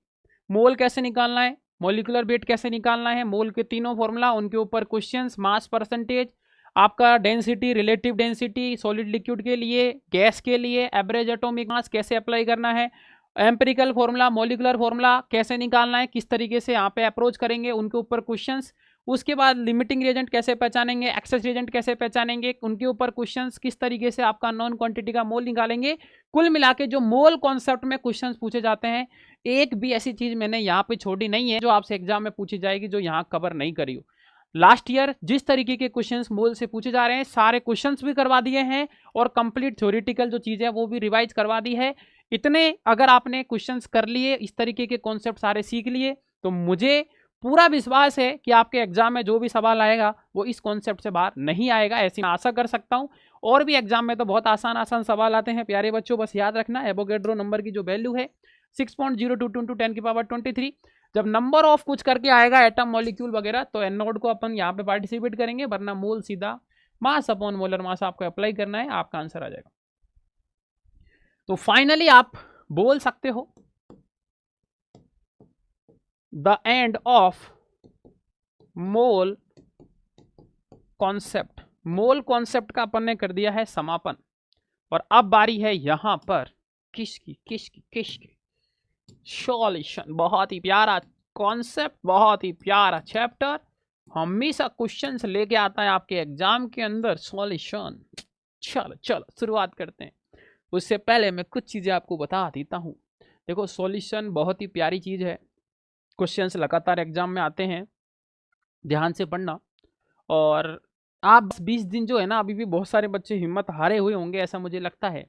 मोल कैसे निकालना है, मॉलिक्यूलर वेट कैसे निकालना है, मोल के तीनों फॉर्मूला, उनके ऊपर क्वेश्चंस, मास परसेंटेज, आपका density, relative density solid liquid के लिए, गैस के लिए, एवरेज एटॉमिक मास कैसे अप्लाई करना है, एम्पिरिकल फॉर्मूला, मॉलिकुलर फॉर्मूला कैसे निकालना है, किस तरीके से यहाँ पे अप्रोच करेंगे, उनके ऊपर क्वेश्चंस। उसके बाद लिमिटिंग रिएजेंट कैसे पहचानेंगे, एक्सेस रिएजेंट कैसे पहचानेंगे, उनके ऊपर क्वेश्चंस, किस तरीके से आपका नॉन क्वांटिटी का मोल निकालेंगे। कुल मिला के जो मोल कॉन्सेप्ट में क्वेश्चंस पूछे जाते हैं, एक भी ऐसी चीज मैंने यहाँ पे छोड़ी नहीं है जो आपसे एग्जाम में पूछी जाएगी जो यहाँ कवर नहीं करी हो। लास्ट ईयर जिस तरीके के क्वेश्चंस मोल से पूछे जा रहे हैं, सारे क्वेश्चंस भी करवा दिए हैं और कंप्लीट थ्योरेटिकल जो चीजें है वो भी रिवाइज करवा दी है। इतने अगर आपने क्वेश्चंस कर लिए, इस तरीके के कॉन्सेप्ट सारे सीख लिए, तो मुझे पूरा विश्वास है कि आपके एग्जाम में जो भी सवाल आएगा वो इस कॉन्सेप्ट से बाहर नहीं आएगा, ऐसी मैं आशा कर सकता हूं। और भी एग्जाम में तो बहुत आसान आसान सवाल आते हैं प्यारे बच्चों, बस याद रखना एवोगैड्रो नंबर की जो वैल्यू है 6.022 × 10⁻23। जब नंबर ऑफ कुछ करके आएगा एटम मॉलिक्यूल वगैरह, तो एन नोड को अपन यहाँ पे पार्टिसिपेट करेंगे, वरना मोल सीधा मास अपॉन मोलर मास आपको अप्लाई करना है, आपका आंसर आ जाएगा। तो फाइनली आप बोल सकते हो the end of mole concept. Mole concept का अपन ने कर दिया है समापन, और अब बारी है यहां पर किसकी सॉल्यूशन। बहुत ही प्यारा कॉन्सेप्ट, बहुत ही प्यारा चैप्टर, हमेशा क्वेश्चंस लेके आता है आपके एग्जाम के अंदर सॉल्यूशन। चलो शुरुआत करते हैं। उससे पहले मैं कुछ चीजें आपको बता देता हूं। देखो सॉल्यूशन बहुत ही प्यारी चीज है, क्वेश्चंस लगातार एग्जाम में आते हैं, ध्यान से पढ़ना। और आप 20 दिन जो है ना, अभी भी बहुत सारे बच्चे हिम्मत हारे हुए होंगे ऐसा मुझे लगता है।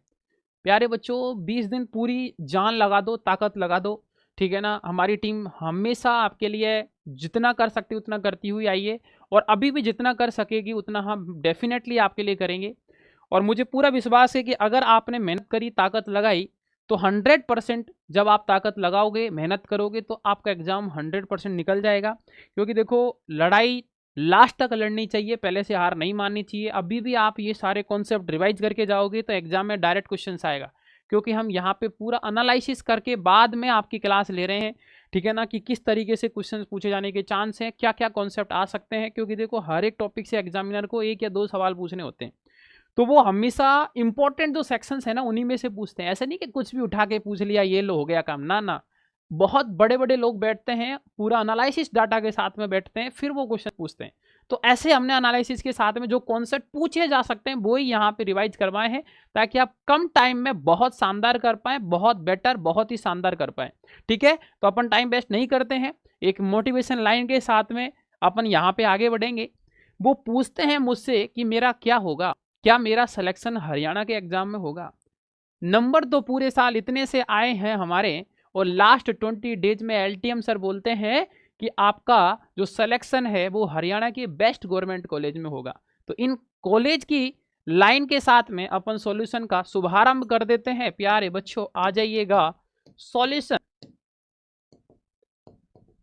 प्यारे बच्चों 20 दिन पूरी जान लगा दो, ताकत लगा दो, ठीक है ना। हमारी टीम हमेशा आपके लिए जितना कर सकती उतना करती हुई आई है, और अभी भी जितना कर सकेगी उतना हम डेफिनेटली आपके लिए करेंगे। और मुझे पूरा विश्वास है कि अगर आपने मेहनत करी, ताकत लगाई, तो 100% जब आप ताकत लगाओगे, मेहनत करोगे, तो आपका एग्जाम 100% निकल जाएगा। क्योंकि देखो लड़ाई लास्ट तक लड़नी चाहिए, पहले से हार नहीं माननी चाहिए। अभी भी आप ये सारे कॉन्सेप्ट रिवाइज करके जाओगे तो एग्जाम में डायरेक्ट क्वेश्चन आएगा, क्योंकि हम यहाँ पे पूरा एनालिसिस करके बाद में आपकी क्लास ले रहे हैं, ठीक है ना, कि किस तरीके से क्वेश्चन पूछे जाने के चांस हैं, क्या क्या कॉन्सेप्ट आ सकते हैं। क्योंकि देखो हर एक टॉपिक से एग्जामिनर को 1 या 2 सवाल पूछने होते हैं, तो वो हमेशा इंपॉर्टेंट जो सेक्शंस है ना उन्हीं में से पूछते हैं। ऐसा नहीं कि कुछ भी उठा के पूछ लिया ये लो हो गया काम, ना। बहुत बड़े बड़े लोग बैठते हैं, पूरा एनालिसिस डाटा के साथ में बैठते हैं, फिर वो क्वेश्चन पूछते हैं। तो ऐसे हमने एनालिसिस के साथ में जो कॉन्सेप्ट पूछे जा सकते हैं वो ही यहाँ पे रिवाइज करवाए हैं, ताकि आप कम टाइम में बहुत शानदार कर पाए, बहुत बेटर, बहुत ही शानदार कर पाए, ठीक है। तो अपन टाइम वेस्ट नहीं करते हैं, एक मोटिवेशन लाइन के साथ में अपन यहाँ पे आगे बढ़ेंगे। वो पूछते हैं मुझसे कि मेरा क्या होगा, क्या मेरा सिलेक्शन हरियाणा के एग्जाम में होगा। नंबर तो पूरे साल इतने से आए हैं हमारे, और लास्ट 20 डेज में एलटीएम सर बोलते हैं कि आपका जो सिलेक्शन है वो हरियाणा के बेस्ट गवर्नमेंट कॉलेज में होगा। तो इन कॉलेज की लाइन के साथ में अपन सॉल्यूशन का शुभारंभ कर देते हैं। प्यारे बच्चों आ जाइएगा सॉल्यूशन।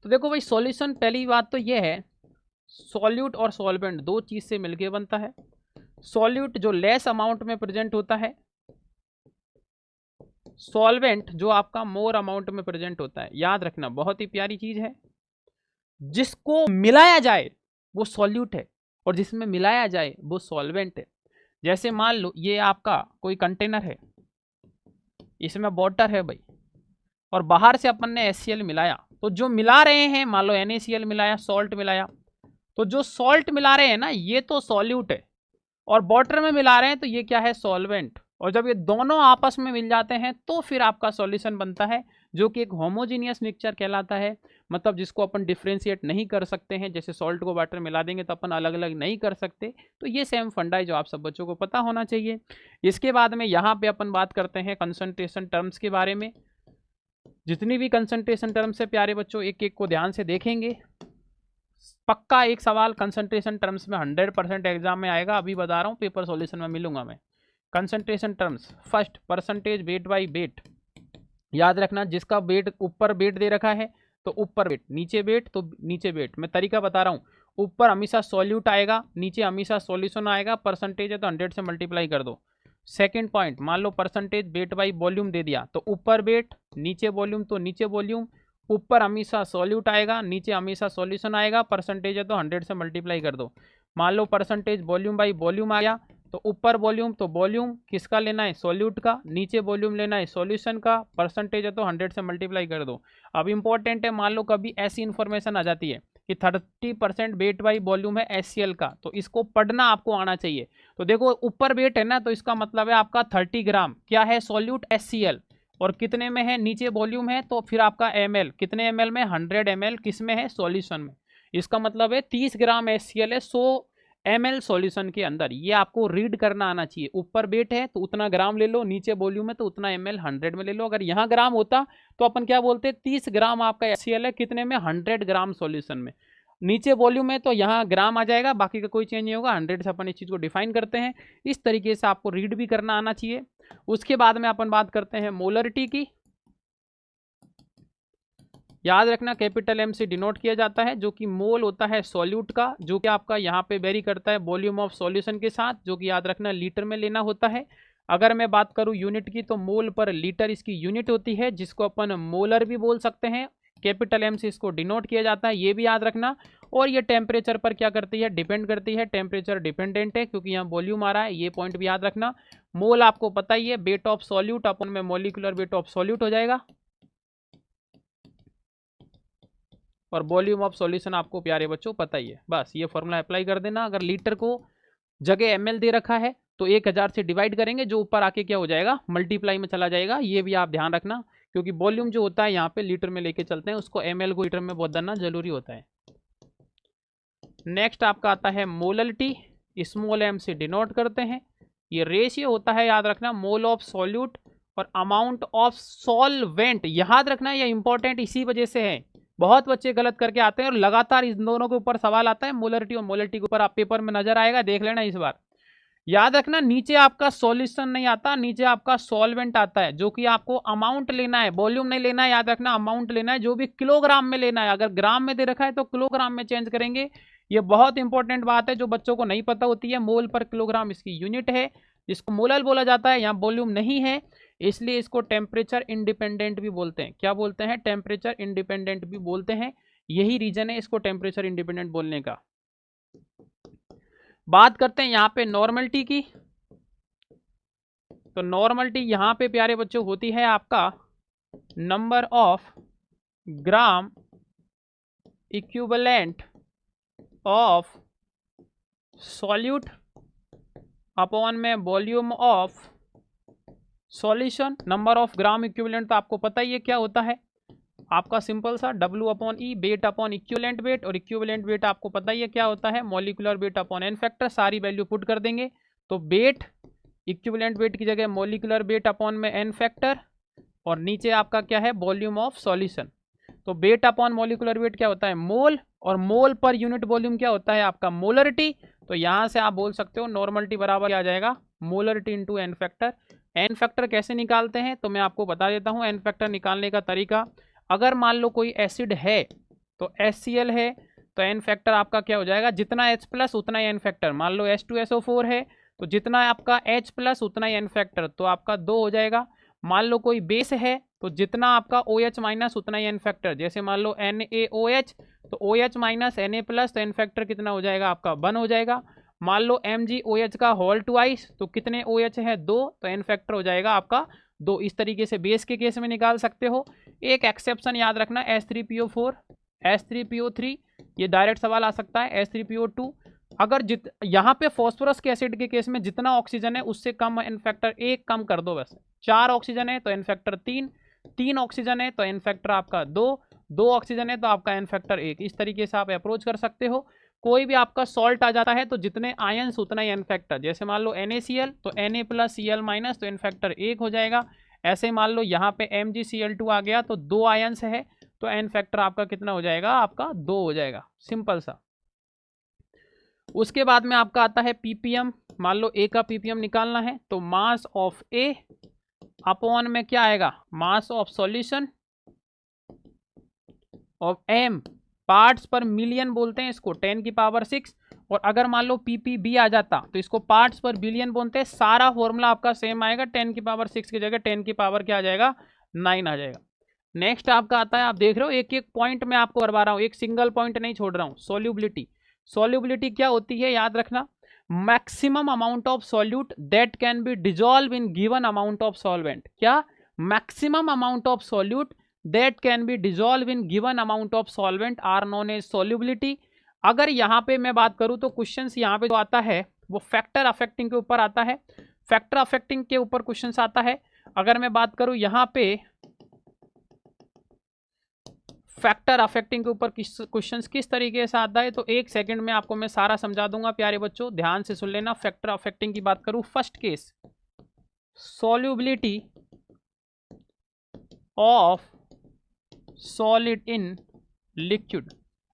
तो देखो भाई सॉल्यूशन, पहली बात तो ये है, सॉल्यूट और सॉल्वेंट दो चीज से मिलके बनता है। सॉल्यूट जो लेस अमाउंट में प्रेजेंट होता है, सॉल्वेंट जो आपका मोर अमाउंट में प्रेजेंट होता है। याद रखना बहुत ही प्यारी चीज है, जिसको मिलाया जाए वो सॉल्यूट है, और जिसमें मिलाया जाए वो सॉल्वेंट है। जैसे मान लो ये आपका कोई कंटेनर है, इसमें वाटर है भाई, और बाहर से अपन ने HCl मिलाया, तो जो मिला रहे हैं, मान लो NaCl मिलाया, सॉल्ट मिलाया, तो जो सॉल्ट मिला रहे हैं ना ये तो सॉल्यूट है, और वाटर में मिला रहे हैं तो ये क्या है, सॉल्वेंट। और जब ये दोनों आपस में मिल जाते हैं तो फिर आपका सॉल्यूशन बनता है, जो कि एक होमोजीनियस मिक्सचर कहलाता है। मतलब जिसको अपन डिफ्रेंशिएट नहीं कर सकते हैं, जैसे सॉल्ट को वाटर मिला देंगे तो अपन अलग अलग नहीं कर सकते। तो ये सेम फंडा है जो आप सब बच्चों को पता होना चाहिए। इसके बाद में यहाँ पे अपन बात करते हैं कंसंट्रेशन टर्म्स के बारे में। जितनी भी कंसंट्रेशन टर्म्स है प्यारे बच्चों, एक एक को ध्यान से देखेंगे। पक्का एक सवाल कंसंट्रेशन टर्म्स में 100% एग्जाम में आएगा, अभी बता रहा हूँ, पेपर सॉल्यूशन में मिलूंगा मैं। Concentration terms, first percentage weight by weight. याद रखना जिसका वेट ऊपर वेट दे रखा है तो ऊपर वेट, नीचे वेट तो नीचे वेट। मैं तरीका बता रहा हूँ, ऊपर हमेशा सॉल्यूट आएगा, नीचे हमेशा सॉल्यूशन आएगा। परसेंटेज है तो 100 से मल्टीप्लाई कर दो। सेकंड पॉइंट, मान लो परसेंटेज वेट बाय वॉल्यूम दे दिया, तो ऊपर वेट नीचे वॉल्यूम तो नीचे वॉल्यूम। ऊपर हमेशा सॉल्यूट आएगा, नीचे हमेशा सॉल्यूशन आएगा। परसेंटेज है तो 100 से मल्टीप्लाई कर दो। मान लो परसेंटेज वॉल्यूम बाई वॉल्यूम आ गया, तो तो ऊपर वॉल्यूम, तो वॉल्यूम किसका लेना है, सॉल्यूट का, नीचे वॉल्यूम लेना है सॉल्यूशन का, परसेंटेज है तो 100 से मल्टीप्लाई कर दो। अब इंपॉर्टेंट है, मान लो कभी ऐसी इंफॉर्मेशन आ जाती है कि 30% वेट बाई वॉल्यूम है HCl का, तो इसको पढ़ना आपको आना चाहिए। तो देखो ऊपर वेट है ना, तो इसका मतलब है आपका 30 ग्राम क्या है, सॉल्यूट HCl, और कितने में है, नीचे वॉल्यूम है, तो फिर आपका ml, कितने ml में, 100 ml किस में है, सॉल्यूशन में। इसका मतलब है 30 ग्राम HCl है 100 ml सॉल्यूशन के अंदर। ये आपको रीड करना आना चाहिए, ऊपर वेट है तो उतना ग्राम ले लो, नीचे वॉल्यूम है तो उतना ml 100 में ले लो। अगर यहाँ ग्राम होता तो अपन क्या बोलते, 30 ग्राम आपका HCl है कितने में, 100 ग्राम सॉल्यूशन में। नीचे वॉल्यूम है तो यहाँ ग्राम आ जाएगा, बाकी का कोई चेंज नहीं होगा, 100 से अपन इस चीज़ को डिफाइन करते हैं। इस तरीके से आपको रीड भी करना आना चाहिए। उसके बाद में अपन बात करते हैं मोलरिटी की। याद रखना कैपिटल M से डिनोट किया जाता है, जो कि मोल होता है सॉल्यूट का, जो कि आपका यहाँ पे वेरी करता है वॉल्यूम ऑफ सॉल्यूशन के साथ, जो कि याद रखना लीटर में लेना होता है। अगर मैं बात करूँ यूनिट की, तो मोल पर लीटर इसकी यूनिट होती है, जिसको अपन मोलर भी बोल सकते हैं। कैपिटल M से इसको डिनोट किया जाता है, ये भी याद रखना। और ये टेम्परेचर पर क्या करती है, डिपेंड करती है, टेम्परेचर डिपेंडेंट है क्योंकि यहाँ वॉल्यूम आ रहा है, ये पॉइंट भी याद रखना। मोल आपको पता ही है, वेट ऑफ सॉल्यूट अपन में मॉलिक्यूलर वेट ऑफ सॉल्यूट हो जाएगा, और वॉल्यूम ऑफ सॉल्यूशन आपको प्यारे बच्चों पता ही है। बस ये फॉर्मूला अप्लाई कर देना। अगर लीटर को जगह ml दे रखा है तो 1000 से डिवाइड करेंगे, जो ऊपर आके क्या हो जाएगा, मल्टीप्लाई में चला जाएगा। ये भी आप ध्यान रखना, क्योंकि वॉल्यूम जो होता है यहाँ पे लीटर में लेके चलते हैं, उसको ml को लीटर में बदलना जरूरी होता है। नेक्स्ट आपका आता है मोलरिटी, स्मॉल m से डिनोट करते हैं। ये रेशियो होता है, याद रखना, मोल ऑफ सॉल्यूट और अमाउंट ऑफ सॉल्वेंट। याद रखना ये इंपॉर्टेंट इसी वजह से है, बहुत बच्चे गलत करके आते हैं और लगातार इन दोनों के ऊपर सवाल आता है, मोलरिटी और मोलरिटी के ऊपर। आप पेपर में नजर आएगा, देख लेना इस बार। याद रखना नीचे आपका सॉल्यूशन नहीं आता, नीचे आपका सॉल्वेंट आता है, जो कि आपको अमाउंट लेना है, वॉल्यूम नहीं लेना है। याद रखना अमाउंट लेना है, जो भी किलोग्राम में लेना है। अगर ग्राम में दे रखा है तो किलोग्राम में चेंज करेंगे। ये बहुत इंपॉर्टेंट बात है जो बच्चों को नहीं पता होती है। मोल पर किलोग्राम इसकी यूनिट है, जिसको मोलल बोला जाता है। यहाँ वॉल्यूम नहीं है, इसलिए इसको टेम्परेचर इंडिपेंडेंट भी बोलते हैं। क्या बोलते हैं, टेम्परेचर इंडिपेंडेंट भी बोलते हैं। यही रीजन है इसको टेम्परेचर इंडिपेंडेंट बोलने का। बात करते हैं यहाँ पे नॉर्मलिटी की। तो नॉर्मलिटी यहाँ पे प्यारे बच्चों होती है आपका number of gram equivalent of solute upon में volume of solution. Number of gram equivalent तो आपको पता ही है क्या होता है, आपका सिंपल सा W upon E, weight upon equivalent weight, और इक्विवेलेंट वेट आपको पता ही है क्या होता है, molecular weight upon n factor. सारी वैल्यू पुट कर देंगे तो वेट, इक्विवेलेंट वेट की जगह मॉलिक्यूलर वेट अपॉन में n फैक्टर, और नीचे आपका क्या है, वॉल्यूम ऑफ सॉल्यूशन। तो वेट अपॉन मॉलिक्यूलर वेट क्या होता है, मोल, और मोल पर यूनिट वॉल्यूम क्या होता है आपका, मोलरिटी। तो यहाँ से आप बोल सकते हो नॉर्मलिटी बराबर क्या आ जाएगा, molarity into n factor. n factor कैसे निकालते हैं तो मैं आपको बता देता हूँ। n फैक्टर निकालने का तरीका, अगर मान लो कोई एसिड है तो HCl है, तो n फैक्टर आपका क्या हो जाएगा, जितना H प्लस उतना ही n फैक्टर। मान लो H2SO4 है तो जितना आपका H प्लस उतना ही n फैक्टर, तो आपका 2 हो जाएगा। मान लो कोई बेस है तो जितना आपका OH माइनस उतना ही n फैक्टर। जैसे मान लो NaOH तो OH माइनस Na प्लस, तो n फैक्टर कितना हो जाएगा आपका 1 हो जाएगा। मान लो MgOH का होल ट्वाइस, तो कितने OH है 2, तो n फैक्टर हो जाएगा आपका 2। इस तरीके से बेस के केस में निकाल सकते हो। एक एक्सेप्शन याद रखना, H3PO4, H3PO3, ये डायरेक्ट सवाल आ सकता है। H3PO2, अगर यहाँ पे फॉस्फोरस के एसिड के केस में जितना ऑक्सीजन है उससे कम n फैक्टर 1 कम कर दो। बस 4 ऑक्सीजन है तो n फैक्टर 3, 3 ऑक्सीजन है तो n फैक्टर आपका 2, 2 ऑक्सीजन है तो आपका n फैक्टर 1। इस तरीके से आप अप्रोच कर सकते हो। कोई भी आपका सॉल्ट आ जाता है तो जितने आयंस उतना ही n फैक्टर। जैसे मान लो NaCl तो Na प्लस Cl माइनस, तो n फैक्टर 1 हो जाएगा। ऐसे मान लो यहाँ पे MgCl2 आ गया तो 2 आयंस है तो n फैक्टर आपका कितना हो जाएगा, आपका 2 हो जाएगा। सिंपल सा। उसके बाद में आपका आता है ppm। मान लो A का ppm निकालना है तो मास ऑफ A अपॉन में क्या आएगा, mass of solution of M, parts पर मिलियन बोलते हैं इसको, 10 की पावर 6। और अगर मान लो ppb आ जाता तो इसको पार्ट्स पर बिलियन बोलते हैं। सारा फॉर्मूला आपका सेम आएगा, 10 की पावर 6 की जगह 10 की पावर क्या आ जाएगा, 9 आ जाएगा। नेक्स्ट आपका आता है, आप देख रहे हो एक एक पॉइंट में आपको करवा रहा हूँ, एक सिंगल पॉइंट नहीं छोड़ रहा हूँ। सॉल्युबिलिटी, सॉल्युबिलिटी क्या होती है याद रखना, maximum amount of solute that can be dissolve in given amount of solvent. क्या? Maximum amount of solute that can be dissolve in given amount of solvent are known as solubility. अगर यहाँ पे मैं बात करूँ तो क्वेश्चन यहाँ पे जो आता है वो फैक्टर अफेक्टिंग के ऊपर आता है, फैक्टर अफेक्टिंग के ऊपर क्वेश्चन आता है। अगर मैं बात करूँ यहाँ पे फैक्टर अफेक्टिंग के ऊपर क्वेश्चंस किस तरीके से आता है, तो एक सेकंड में आपको मैं सारा समझा दूंगा प्यारे बच्चों, ध्यान से सुन लेना। फैक्टर अफेक्टिंग की बात करूं, first case solubility of solid in liquid.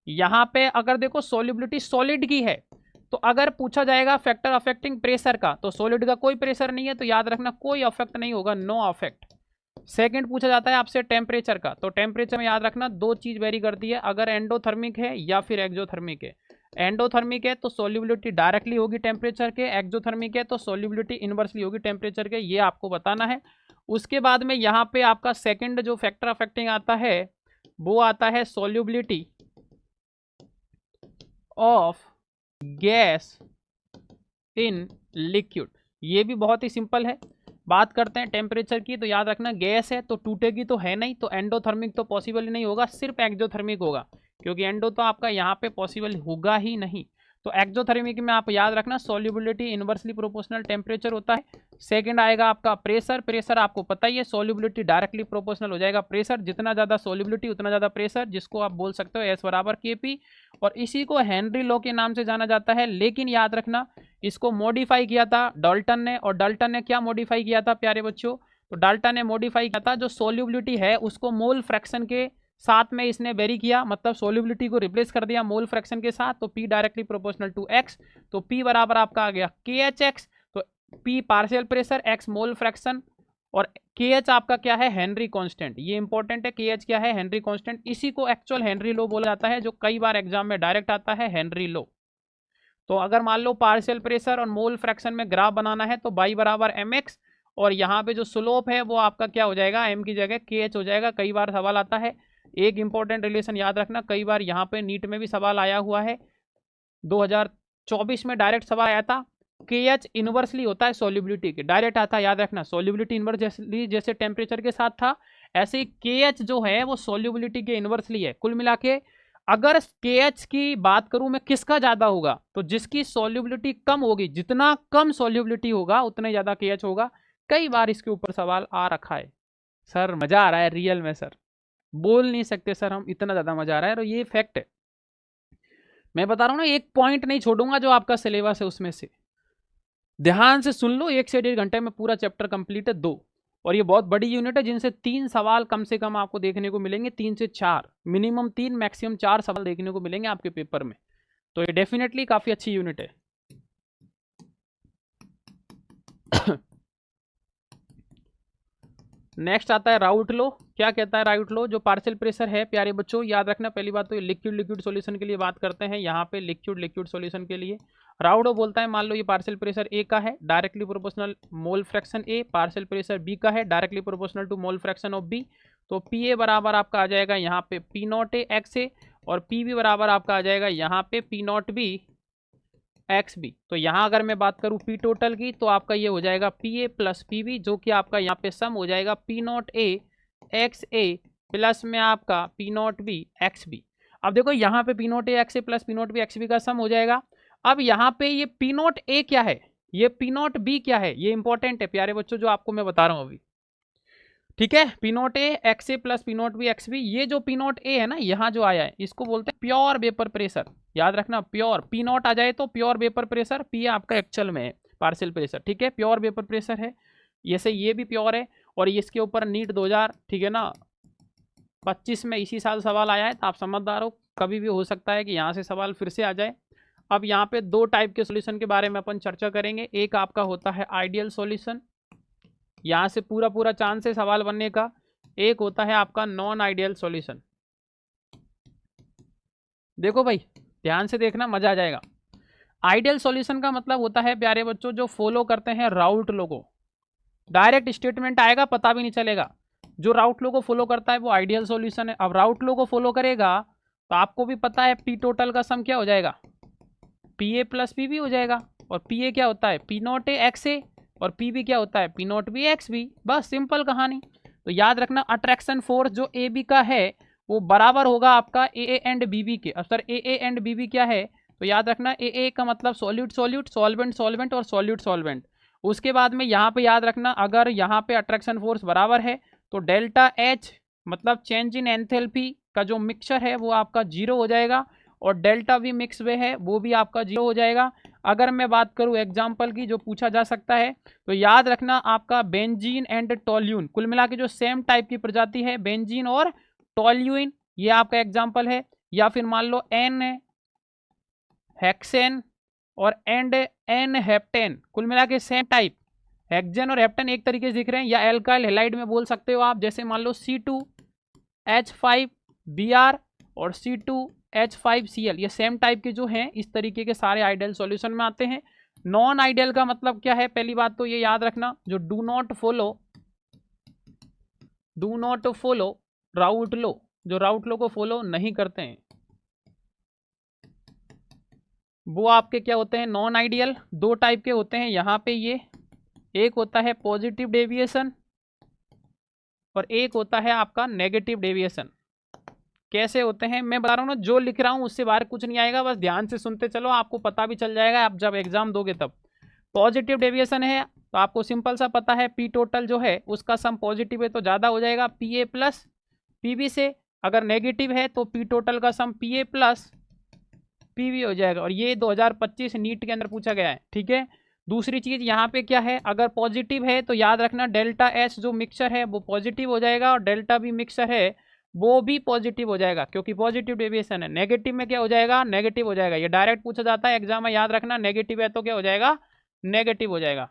यहां पे अगर देखो सॉल्युबिलिटी सॉलिड की है, तो अगर पूछा जाएगा फैक्टर अफेक्टिंग प्रेशर का, तो सॉलिड का कोई प्रेशर नहीं है, तो याद रखना कोई अफेक्ट नहीं होगा, नो अफेक्ट। सेकंड पूछा जाता है आपसे टेम्परेचर का, तो टेम्परेचर में याद रखना दो चीज वेरी करती है, अगर एंडोथर्मिक है या फिर एक्सोथर्मिक है। एंडोथर्मिक है तो सॉल्युबिलिटी डायरेक्टली होगी टेम्परेचर के, एक्सोथर्मिक है तो सॉल्युबिलिटी इनवर्सली होगी टेम्परेचर के, ये आपको बताना है। उसके बाद में यहाँ पे आपका सेकंड जो फैक्टर अफेक्टिंग आता है वो आता है solubility of gas in liquid. ये भी बहुत ही सिंपल है। बात करते हैं टेम्परेचर की, तो याद रखना गैस है तो टूटेगी तो है नहीं, तो एंडोथर्मिक तो पॉसिबल ही नहीं होगा, सिर्फ एक्सोथर्मिक होगा, क्योंकि एंडो तो आपका यहाँ पे पॉसिबल होगा ही नहीं। तो एक्सोथर्मिक में आप याद रखना सॉल्युबिलिटी इनवर्सली प्रोपोर्शनल टेम्परेचर होता है। सेकंड आएगा आपका प्रेशर, प्रेशर आपको पता ही है सॉल्युबिलिटी डायरेक्टली प्रोपोर्शनल हो जाएगा प्रेशर, जितना ज़्यादा सॉल्युबिलिटी उतना ज़्यादा प्रेशर, जिसको आप बोल सकते हो एस बराबर KP, और इसी को हेनरी लॉ के नाम से जाना जाता है। लेकिन याद रखना इसको मॉडिफाई किया था डाल्टन ने, और डाल्टन ने क्या मॉडिफाई किया था प्यारे बच्चों, तो डाल्टन ने मॉडिफाई किया था जो सॉल्युबिलिटी है उसको मोल फ्रैक्शन के साथ में इसने वेरी किया, मतलब सॉल्युबिलिटी को रिप्लेस कर दिया मोल फ्रैक्शन के साथ, तो P directly proportional to X, तो P बराबर आपका आ गया KHX, तो P partial pressure, X mole fraction, और KH आपका क्या है हेनरी कांस्टेंट, ये इंपॉर्टेंट है, KH क्या है हेनरी कांस्टेंट, इसी को एक्चुअल हेनरी लॉ बोला जाता है, जो कई बार एग्जाम में डायरेक्ट आता है हेनरी लॉ। तो अगर मान लो पार्शियल प्रेशर और मोल फ्रैक्शन में ग्राफ बनाना है तो बाई बराबर mx, और यहाँ पे जो स्लोप है वो आपका क्या हो जाएगा m की जगह kh हो जाएगा। कई बार सवाल आता है, एक इंपॉर्टेंट रिलेशन याद रखना, कई बार यहाँ पे नीट में भी सवाल आया हुआ है, 2024 में डायरेक्ट सवाल आया था, KH इनवर्सली होता है सॉल्युबिलिटी के, डायरेक्ट आता है, याद रखना सॉल्युबिलिटी इनवर्सली जैसे टेम्परेचर के साथ था, ऐसे ही KH जो है वो सॉल्युबिलिटी के इनवर्सली है। कुल मिला के अगर KH की बात करूं मैं किसका ज्यादा होगा, तो जिसकी सॉल्युबिलिटी कम होगी, जितना कम सॉल्युबिलिटी होगा उतना ही ज्यादा KH होगा। कई बार इसके ऊपर सवाल आ रखा है। सर मजा आ रहा है रियल में, सर बोल नहीं सकते सर हम, इतना ज्यादा मजा आ रहा है, और ये फैक्ट है, मैं बता रहा हूं ना, एक पॉइंट नहीं छोड़ूंगा जो आपका सिलेबस है उसमें से। ध्यान से सुन लो, 1 से 1.5 घंटे में पूरा चैप्टर कंप्लीट है 2, और ये बहुत बड़ी यूनिट है जिनसे 3 सवाल कम से कम आपको देखने को मिलेंगे, 3 से 4, मिनिमम 3 मैक्सिमम 4 सवाल देखने को मिलेंगे आपके पेपर में, तो ये डेफिनेटली काफी अच्छी यूनिट है। नेक्स्ट आता है राउट लो। क्या कहता है राउट लो, जो पार्शियल प्रेशर है प्यारे बच्चों, याद रखना पहली बात तो ये लिक्विड सॉल्यूशन के लिए बात करते हैं, यहाँ पे लिक्विड सॉल्यूशन के लिए राउट लो बोलता है, मान लो ये पार्शियल प्रेशर A का है, directly proportional mole fraction A, partial pressure B का है, directly proportional to mole fraction of B, तो PA बराबर आपका आ जाएगा यहाँ पे P0A XA, और PB बराबर आपका आ जाएगा यहाँ पे P0B XB। तो यहाँ अगर मैं बात करूँ P टोटल की, तो आपका ये हो जाएगा PA प्लस PB, जो कि आपका यहाँ पे सम हो जाएगा P0A XA प्लस में आपका P0B XB। अब देखो यहाँ पे P0A XA plus P0B XB का सम हो जाएगा। अब यहाँ पे ये P0A क्या है, ये P0B क्या है, ये इंपॉर्टेंट है प्यारे बच्चों जो आपको मैं बता रहा हूँ अभी, ठीक है। P0A XA plus P0B XB, ये जो P0A है ना यहाँ जो आया है इसको बोलते हैं प्योर वेपर प्रेशर, याद रखना प्योर, P0 आ जाए तो प्योर वेपर प्रेशर, P आपका एक्चुअल में है पार्शियल प्रेशर, ठीक है, प्योर वेपर प्रेशर है, जैसे ये भी प्योर है, और इसके ऊपर नीट 2000 ठीक है ना 25 में इसी साल सवाल आया है, तो आप समझदार हो, कभी भी हो सकता है कि यहाँ से सवाल फिर से आ जाए। अब यहाँ पे 2 टाइप के सॉल्यूशन के बारे में अपन चर्चा करेंगे, एक आपका होता है आइडियल सॉल्यूशन, यहाँ से पूरा चांस है सवाल बनने का, एक होता है आपका नॉन आइडियल सॉल्यूशन। देखो भाई ध्यान से देखना, मजा आ जाएगा। आइडियल सॉल्यूशन का मतलब होता है प्यारे बच्चों जो फॉलो करते हैं राउट लो को, डायरेक्ट स्टेटमेंट आएगा पता भी नहीं चलेगा, जो राउट लो को फॉलो करता है वो आइडियल सॉल्यूशन है। अब राउट लो को फॉलो करेगा तो आपको भी पता है P टोटल का सम क्या हो जाएगा, PA प्लस PB हो जाएगा, और पी ए क्या होता है P not A X A, और पी बी क्या होता है P not B X B. बस सिंपल कहानी। तो याद रखना अट्रैक्शन फोर्स जो ए बी का है वो बराबर होगा आपका A A and B B के। अब sir A A and B B क्या है, तो याद रखना ए ए का मतलब सॉल्यूट सॉल्यूट, सॉल्वेंट सॉल्वेंट और सॉल्यूट सॉल्वेंट। उसके बाद में यहाँ पे याद रखना अगर यहाँ पे अट्रैक्शन फोर्स बराबर है तो डेल्टा एच मतलब चेंज इन एंथैल्पी का जो मिक्सचर है वो आपका जीरो हो जाएगा, और डेल्टा वी मिक्स वे है वो भी आपका जीरो हो जाएगा। अगर मैं बात करूं एग्जांपल की जो पूछा जा सकता है, तो याद रखना आपका बेंजीन एंड टोल्यून, कुल मिला के जो सेम टाइप की प्रजाति है बेंजीन और टोल्यूइन, ये आपका एग्जांपल है। या फिर मान लो एन हेक्सेन और एन हेप्टेन, कुल मिला के सेम टाइप, हेक्सेन और हेप्टेन एक तरीके से दिख रहे हैं, या एल्काइल हैलाइड में बोल सकते हो आप, जैसे मान लो C2H5Br और C2H5Cl, ये सेम टाइप के जो हैं इस तरीके के सारे आइडियल सॉल्यूशन में आते हैं। नॉन आइडियल का मतलब क्या है, पहली बात तो ये याद रखना जो डू नॉट फॉलो राउट लो, जो राउट लो को फॉलो नहीं करते हैं वो आपके क्या होते हैं नॉन आइडियल। दो टाइप के होते हैं यहाँ पे, ये एक होता है पॉजिटिव डेविएशन और एक होता है आपका नेगेटिव डेविएशन। कैसे होते हैं मैं बता रहा हूँ ना, जो लिख रहा हूँ उससे बाहर कुछ नहीं आएगा, बस ध्यान से सुनते चलो, आपको पता भी चल जाएगा आप जब एग्जाम दोगे तब। पॉजिटिव डेविएशन है तो आपको सिंपल सा पता है पी टोटल जो है उसका सम पॉजिटिव है तो ज़्यादा हो जाएगा P A plus P B से, अगर नेगेटिव है तो पी टोटल का sum P A plus P B हो जाएगा। और ये 2025 नीट के अंदर पूछा गया है, ठीक है। दूसरी चीज़ यहाँ पे क्या है, अगर पॉजिटिव है तो याद रखना डेल्टा एच जो मिक्सचर है वो पॉजिटिव हो जाएगा और डेल्टा बी मिक्सचर है वो भी पॉजिटिव हो जाएगा क्योंकि पॉजिटिव डेविएशन है। नेगेटिव में क्या हो जाएगा, नेगेटिव हो जाएगा। ये डायरेक्ट पूछा जाता है एग्जाम में, याद रखना नेगेटिव है तो क्या हो जाएगा, नेगेटिव हो जाएगा।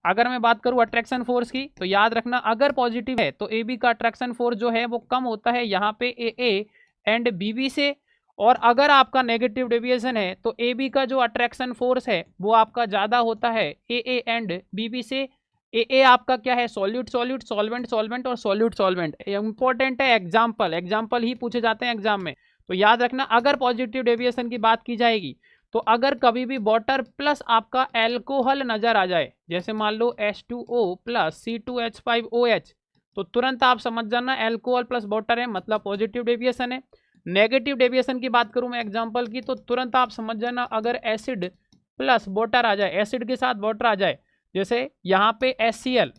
अगर मैं बात करूं अट्रैक्शन फोर्स की तो याद रखना अगर पॉजिटिव है तो ए बी का अट्रैक्शन फोर्स जो है वो कम होता है यहाँ पे ए ए एंड बी बी से, और अगर आपका नेगेटिव डेविएशन है तो ए बी का जो अट्रैक्शन फोर्स है वो आपका ज़्यादा होता है ए ए एंड बी बी से। ए आपका क्या है सॉल्यूट सॉल्यूट, सॉल्वेंट सॉल्वेंट और सॉल्यूट सॉल्वेंट। इंपॉर्टेंट है, एग्जाम्पल ही पूछे जाते हैं एग्जाम में। तो याद रखना अगर पॉजिटिव डेविएशन की बात की जाएगी तो अगर कभी भी वाटर प्लस आपका एल्कोहल नजर आ जाए, जैसे मान लो H2O प्लस C2H5OH, तो तुरंत आप समझ जाना एल्कोहल प्लस वाटर है मतलब पॉजिटिव डेविएशन है। नेगेटिव डेविएशन की बात करूं मैं एग्जांपल की तो तुरंत आप समझ जाना अगर एसिड प्लस वाटर आ जाए, एसिड के साथ वाटर आ जाए, जैसे यहाँ पे HCl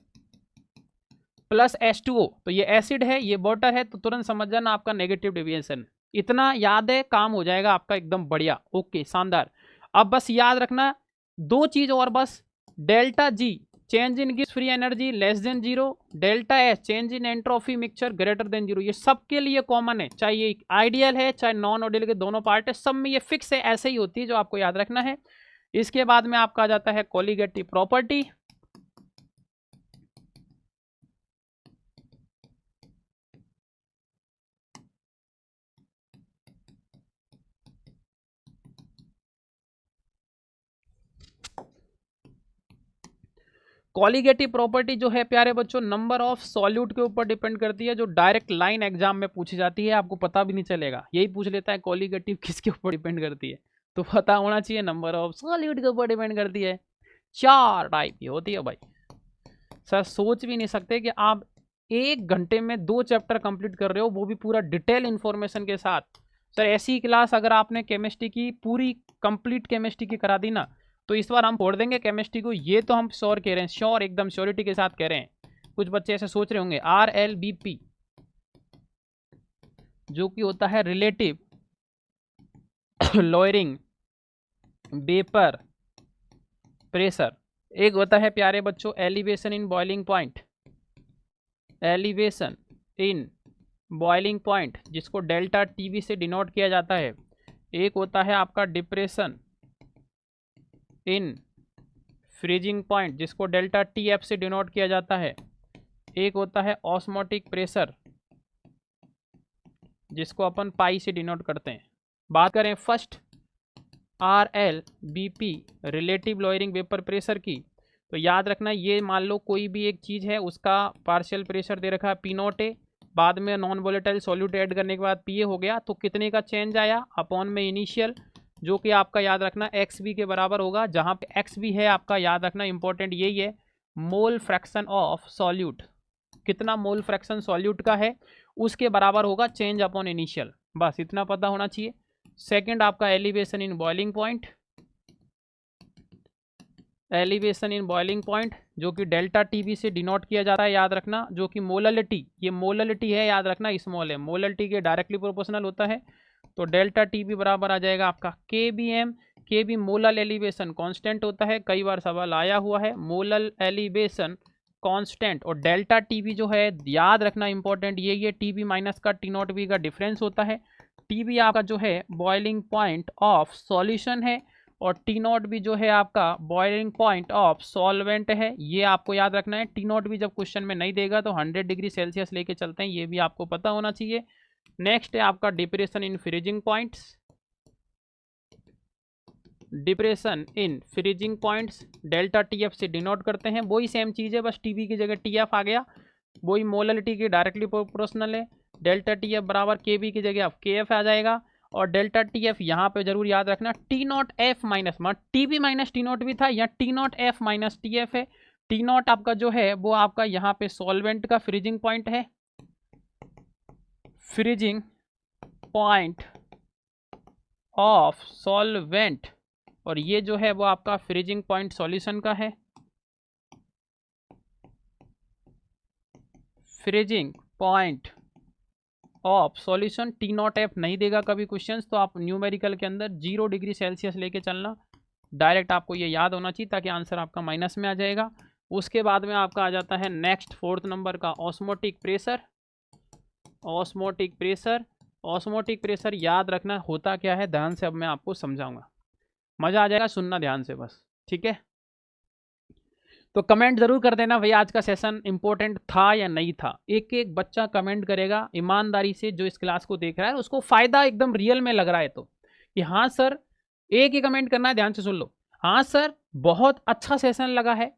प्लस H2O, तो ये एसिड है ये वाटर है, तो तुरंत समझ जाना आपका नेगेटिव डेविएशन। इतना याद है काम हो जाएगा आपका एकदम बढ़िया, ओके शानदार। अब बस याद रखना दो चीज और बस, डेल्टा जी चेंज इन गिव्स free energy less than zero, delta S change in entropy mixture greater than zero. ये सबके लिए कॉमन है, चाहे ये आइडियल है चाहे नॉन आइडियल के दोनों पार्ट है, सब में ये फिक्स है, ऐसे ही होती है जो आपको याद रखना है। इसके बाद में आपका आ जाता है कोलिगेटिव प्रॉपर्टी। कॉलिगेटिव प्रॉपर्टी जो है प्यारे बच्चों नंबर ऑफ सॉल्यूट के ऊपर डिपेंड करती है, जो डायरेक्ट लाइन एग्जाम में पूछी जाती है, आपको पता भी नहीं चलेगा, यही पूछ लेता है कॉलिगेटिव किसके ऊपर डिपेंड करती है, तो पता होना चाहिए नंबर ऑफ सॉल्यूट के ऊपर डिपेंड करती है। 4 टाइप की होती है भाई, सर सोच भी नहीं सकते कि आप 1 घंटे में 2 चैप्टर कंप्लीट कर रहे हो, वो भी पूरा डिटेल इन्फॉर्मेशन के साथ। सर ऐसी क्लास अगर आपने केमिस्ट्री की पूरी कंप्लीट केमिस्ट्री की करा दी ना तो इस बार हम फोड़ देंगे केमिस्ट्री को, ये तो हम श्योर कह रहे हैं, श्योर एकदम श्योरिटी के साथ कह रहे हैं। कुछ बच्चे ऐसे सोच रहे होंगे RLBP जो कि होता है रिलेटिव लॉयरिंग वेपर प्रेशर, एक होता है प्यारे बच्चों elevation in boiling point, elevation in boiling point जिसको डेल्टा टीवी से डिनोट किया जाता है, एक होता है आपका डिप्रेशन इन फ्रीजिंग पॉइंट जिसको डेल्टा TF से डिनोट किया जाता है, एक होता है ऑस्मोटिक प्रेशर जिसको अपन पाई से डिनोट करते हैं। बात करें first RLBP relative lawyering vapour pressure की, तो याद रखना ये मान लो कोई भी एक चीज़ है उसका पार्शियल प्रेशर दे रखा है P0 है, बाद में नॉन वोलेटाइल सॉल्यूट ऐड करने के बाद PA हो गया, तो कितने का चेंज आया अपॉन में इनिशियल जो कि आपका याद रखना XV के बराबर होगा। जहां पे XV है आपका याद रखना इंपॉर्टेंट यही है, मोल फ्रैक्शन ऑफ सॉल्यूट, कितना मोल फ्रैक्शन सॉल्यूट का है उसके बराबर होगा चेंज अपॉन इनिशियल, बस इतना पता होना चाहिए। सेकंड आपका elevation in boiling point, elevation in boiling point जो कि डेल्टा टीबी से डिनोट किया जाता है याद रखना, जो कि मोललिटी, ये मोललिटी है याद रखना, स्मॉल है, मोललिटी के डायरेक्टली प्रोपोर्शनल होता है। तो डेल्टा टीबी बराबर आ जाएगा आपका केबीएम, केबी मोलल एलिवेशन कांस्टेंट होता है, कई बार सवाल आया हुआ है, मोलल एलिवेशन कांस्टेंट। और डेल्टा टीबी जो है याद रखना इंपॉर्टेंट ये टीबी माइनस का टी नॉट बी का डिफरेंस होता है। टीबी आपका जो है बॉइलिंग पॉइंट ऑफ सॉल्यूशन है और टी नॉट भी जो है आपका बॉइलिंग पॉइंट ऑफ सॉल्वेंट है, ये आपको याद रखना है। टी नॉट भी जब क्वेश्चन में नहीं देगा तो 100 डिग्री सेल्सियस लेके चलते हैं, ये भी आपको पता होना चाहिए। नेक्स्ट है आपका depression in freezing points, depression in freezing points delta TF से डिनोट करते हैं, वही सेम चीज़ है, बस टीबी की जगह टीएफ आ गया, वही मोललिटी की डायरेक्टली प्रोपोर्शनल है। डेल्टा टीएफ बराबर केबी की जगह अब केएफ आ जाएगा और डेल्टा टीएफ यहाँ पे जरूर याद रखना T not F minus, TB minus T not भी था, या T not F minus TF है। टी नॉट आपका जो है वो आपका यहाँ पे सॉल्वेंट का फ्रीजिंग पॉइंट है, फ्रीजिंग पॉइंट ऑफ सॉल्वेंट, और ये जो है वो आपका फ्रीजिंग पॉइंट सॉल्यूशन का है, freezing point of solution. T not F नहीं देगा कभी क्वेश्चंस, तो आप न्यूमेरिकल के अंदर 0 डिग्री सेल्सियस लेके चलना, डायरेक्ट आपको ये याद होना चाहिए ताकि आंसर आपका माइनस में आ जाएगा। उसके बाद में आपका आ जाता है नेक्स्ट 4th नंबर का osmotic pressure. Osmotic pressure, osmotic pressure याद रखना होता क्या है, ध्यान से अब मैं आपको समझाऊंगा, मज़ा आ जाएगा, सुनना ध्यान से बस, ठीक है। तो कमेंट जरूर कर देना भाई आज का सेशन इंपॉर्टेंट था या नहीं था, एक एक बच्चा कमेंट करेगा ईमानदारी से, जो इस क्लास को देख रहा है उसको फायदा एकदम रियल में लग रहा है तो कि हाँ सर, एक ही कमेंट करना है, ध्यान से सुन लो, हाँ सर बहुत अच्छा सेशन लगा है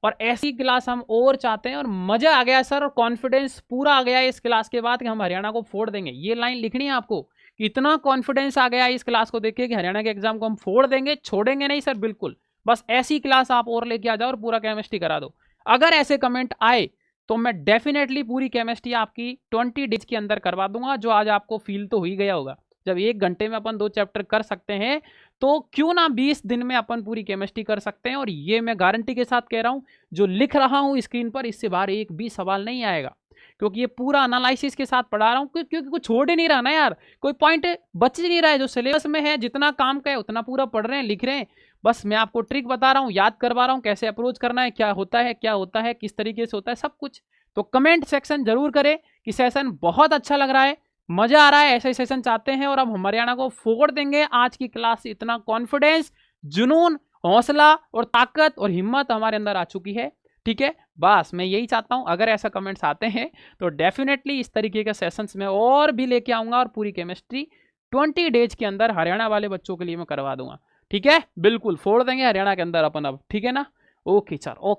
और ऐसी क्लास हम और चाहते हैं और मजा आ गया सर, और कॉन्फिडेंस पूरा आ गया है इस क्लास के बाद कि हम हरियाणा को फोड़ देंगे। ये लाइन लिखनी है आपको, इतना कॉन्फिडेंस आ गया है इस क्लास को देख के कि हरियाणा के एग्जाम को हम फोड़ देंगे, छोड़ेंगे नहीं सर बिल्कुल, बस ऐसी क्लास आप और लेके आ जाओ और पूरा केमिस्ट्री करा दो। अगर ऐसे कमेंट आए तो मैं डेफिनेटली पूरी केमिस्ट्री आपकी 20 डेज के अंदर करवा दूंगा, जो आज आपको फील तो हो ही गया होगा। जब 1 घंटे में अपन 2 चैप्टर कर सकते हैं तो क्यों ना 20 दिन में अपन पूरी केमिस्ट्री कर सकते हैं। और ये मैं गारंटी के साथ कह रहा हूं, जो लिख रहा हूं स्क्रीन पर इससे बाहर एक भी सवाल नहीं आएगा, क्योंकि ये पूरा एनालिसिस के साथ पढ़ा रहा हूं, क्योंकि कुछ छोड़ ही नहीं रहा ना यार, कोई पॉइंट बच ही नहीं रहा है, जो सिलेबस में है जितना काम का है उतना पूरा पढ़ रहे हैं, लिख रहे हैं, बस मैं आपको ट्रिक बता रहा हूँ, याद करवा रहा हूँ कैसे अप्रोच करना है, क्या होता है क्या होता है, किस तरीके से होता है सब कुछ। तो कमेंट सेक्शन जरूर करें कि सेशन बहुत अच्छा लग रहा है, मजा आ रहा है, ऐसा ही सेशन चाहते हैं और अब हम हरियाणा को फोड़ देंगे। आज की क्लास से इतना कॉन्फिडेंस, जुनून, हौसला और ताकत और हिम्मत हमारे अंदर आ चुकी है, ठीक है। बस मैं यही चाहता हूं, अगर ऐसा कमेंट्स आते हैं तो डेफिनेटली इस तरीके के सेशंस में और भी लेके आऊंगा और पूरी केमिस्ट्री 20 डेज के अंदर हरियाणा वाले बच्चों के लिए मैं करवा दूंगा, ठीक है। बिल्कुल फोड़ देंगे हरियाणा के अंदर अपन अब, ठीक है ना। ओके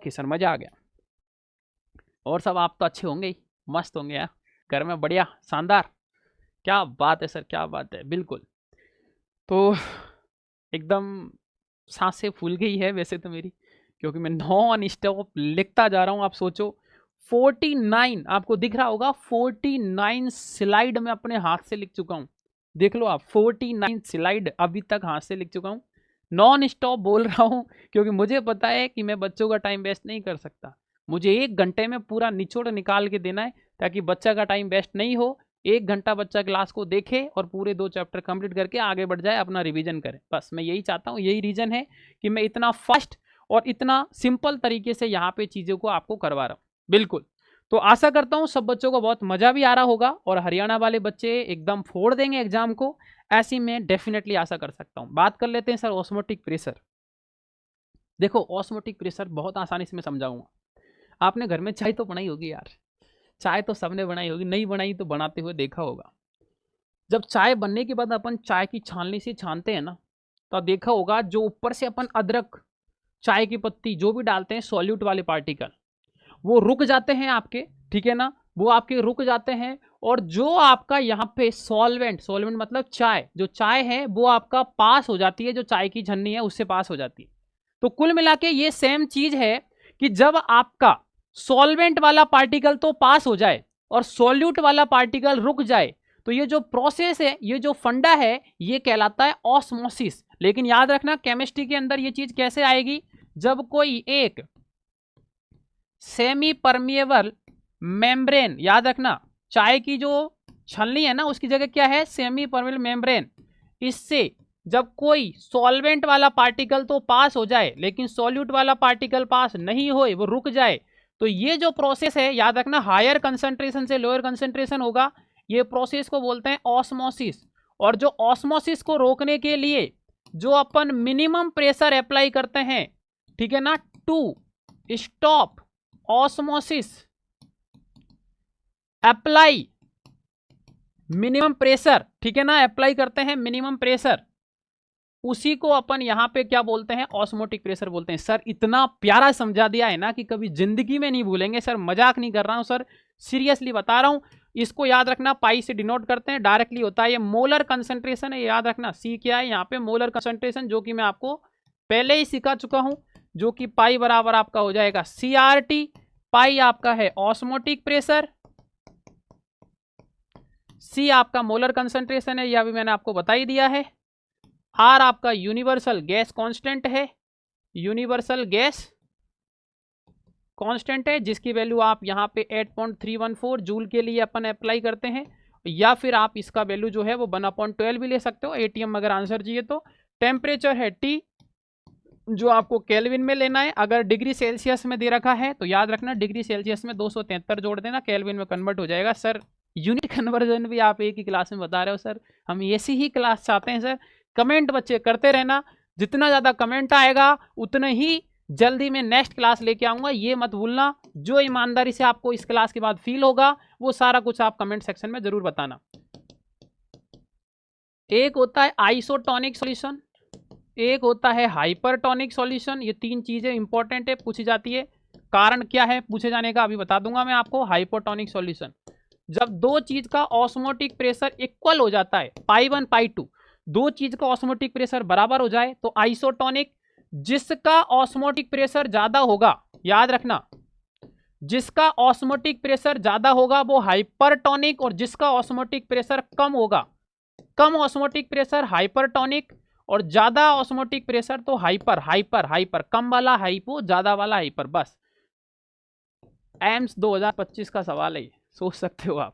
सर मजा आ गया। और सब आप तो अच्छे होंगे ही, मस्त होंगे यार, घर में बढ़िया शानदार, क्या बात है सर, क्या बात है, बिल्कुल। तो एकदम सांसें फूल गई है वैसे तो मेरी, क्योंकि मैं नॉन स्टॉप लिखता जा रहा हूँ। आप सोचो 49, आपको दिख रहा होगा 49 स्लाइड में अपने हाथ से लिख चुका हूँ, देख लो आप, 49 स्लाइड अभी तक हाथ से लिख चुका हूँ, नॉन स्टॉप बोल रहा हूँ, क्योंकि मुझे पता है कि मैं बच्चों का टाइम वेस्ट नहीं कर सकता, मुझे 1 घंटे में पूरा निचोड़ निकाल के देना है ताकि बच्चा का टाइम वेस्ट नहीं हो। 1 घंटा बच्चा क्लास को देखे और पूरे 2 चैप्टर कंप्लीट करके आगे बढ़ जाए, अपना रिवीजन करे, बस मैं यही चाहता हूँ, यही रीजन है कि मैं इतना फास्ट और इतना सिंपल तरीके से यहाँ पे चीज़ों को आपको करवा रहा हूँ, बिल्कुल। तो आशा करता हूँ सब बच्चों को बहुत मज़ा भी आ रहा होगा और हरियाणा वाले बच्चे एकदम फोड़ देंगे एग्जाम को, ऐसी मैं डेफिनेटली आशा कर सकता हूँ। बात कर लेते हैं सर ऑस्मोटिक प्रेशर। देखो ऑस्मोटिक प्रेशर बहुत आसानी से मैं समझाऊंगा, आपने घर में चाय तो बनाई होगी यार, चाय तो सबने बनाई होगी, नहीं बनाई तो बनाते हुए देखा होगा। जब चाय बनने के बाद अपन चाय की छाननी से छानते हैं ना, तो देखा होगा जो ऊपर से अपन अदरक, चाय की पत्ती जो भी डालते हैं, सॉल्यूट वाले पार्टिकल वो रुक जाते हैं आपके, ठीक है ना, वो आपके रुक जाते हैं और जो आपका यहाँ पे सॉल्वेंट, सॉल्वेंट मतलब चाय, जो चाय है वो आपका पास हो जाती है, जो चाय की छन्नी है उससे पास हो जाती है। तो कुल मिला के ये सेम चीज है कि जब आपका सॉल्वेंट वाला पार्टिकल तो पास हो जाए और सॉल्यूट वाला पार्टिकल रुक जाए, तो ये जो प्रोसेस है, ये जो फंडा है, ये कहलाता है ऑस्मोसिस। लेकिन याद रखना केमिस्ट्री के अंदर ये चीज कैसे आएगी, जब कोई एक सेमी परमिएबल मेम्ब्रेन, याद रखना चाय की जो छलनी है ना उसकी जगह क्या है, सेमी परमिएबल मेम्ब्रेन, इससे जब कोई सॉल्वेंट वाला पार्टिकल तो पास हो जाए लेकिन सॉल्यूट वाला पार्टिकल पास नहीं होए, वो रुक जाए, तो ये जो प्रोसेस है याद रखना हायर कंसंट्रेशन से लोअर कंसंट्रेशन होगा, ये प्रोसेस को बोलते हैं ऑस्मोसिस। और जो ऑस्मोसिस को रोकने के लिए जो अपन मिनिमम प्रेशर अप्लाई करते हैं, ठीक है ना, to stop osmosis apply minimum pressure, ठीक है ना, अप्लाई करते हैं मिनिमम प्रेशर, उसी को अपन यहां पे क्या बोलते हैं, ऑस्मोटिक प्रेशर बोलते हैं। सर इतना प्यारा समझा दिया है ना कि कभी जिंदगी में नहीं भूलेंगे सर, मजाक नहीं कर रहा हूं सर, सीरियसली बता रहा हूं। इसको याद रखना, पाई से डिनोट करते हैं, डायरेक्टली होता है ये मोलर कंसंट्रेशन है, याद रखना। सी क्या है यहाँ पे, मोलर कंसंट्रेशन, जो कि मैं आपको पहले ही सिखा चुका हूं, जो कि पाई बराबर आपका हो जाएगा CRT, पाई आपका है ऑस्मोटिक प्रेशर, सी आपका मोलर कंसंट्रेशन है, यह भी मैंने आपको बता ही दिया है, आर आपका यूनिवर्सल गैस कांस्टेंट है, यूनिवर्सल गैस कांस्टेंट है, जिसकी वैल्यू आप यहाँ पे 8.314 जूल के लिए अपन अप्लाई करते हैं, या फिर आप इसका वैल्यू जो है वो 1/12 भी ले सकते हो, ATM अगर आंसर चाहिए तो। टेम्परेचर है T, जो आपको केल्विन में लेना है, अगर डिग्री सेल्सियस में दे रखा है तो याद रखना डिग्री सेल्सियस में 273 जोड़ देना, केल्विन में कन्वर्ट हो जाएगा। सर यूनिट कन्वर्जन भी आप एक ही क्लास में बता रहे हो सर, हम ऐसी ही क्लास चाहते हैं सर। कमेंट बच्चे करते रहना, जितना ज़्यादा कमेंट आएगा उतने ही जल्दी मैं नेक्स्ट क्लास लेके आऊँगा, ये मत भूलना। जो ईमानदारी से आपको इस क्लास के बाद फील होगा वो सारा कुछ आप कमेंट सेक्शन में ज़रूर बताना। एक होता है आइसोटोनिक सॉल्यूशन, एक होता है हाइपरटोनिक सॉल्यूशन, ये तीन चीज़ें इंपॉर्टेंट है, पूछी जाती है। कारण क्या है पूछे जाने का अभी बता दूंगा मैं आपको। हाइपोटोनिक सॉल्यूशन, जब दो चीज का ऑस्मोटिक प्रेशर इक्वल हो जाता है, पाई 1 पाई 2, दो चीज का ऑस्मोटिक प्रेशर बराबर हो जाए तो आइसोटोनिक। जिसका ऑस्मोटिक प्रेशर ज्यादा होगा, याद रखना, जिसका ऑस्मोटिक प्रेशर ज्यादा होगा वो हाइपरटोनिक, और जिसका ऑस्मोटिक प्रेशर कम होगा, कम ऑस्मोटिक प्रेशर हाइपरटोनिक, और ज्यादा ऑस्मोटिक प्रेशर तो हाइपर हाइपर हाइपर, कम वाला हाइपो, ज्यादा वाला हाइपर। बस एम्स 2025 का सवाल है, सोच सकते हो आप।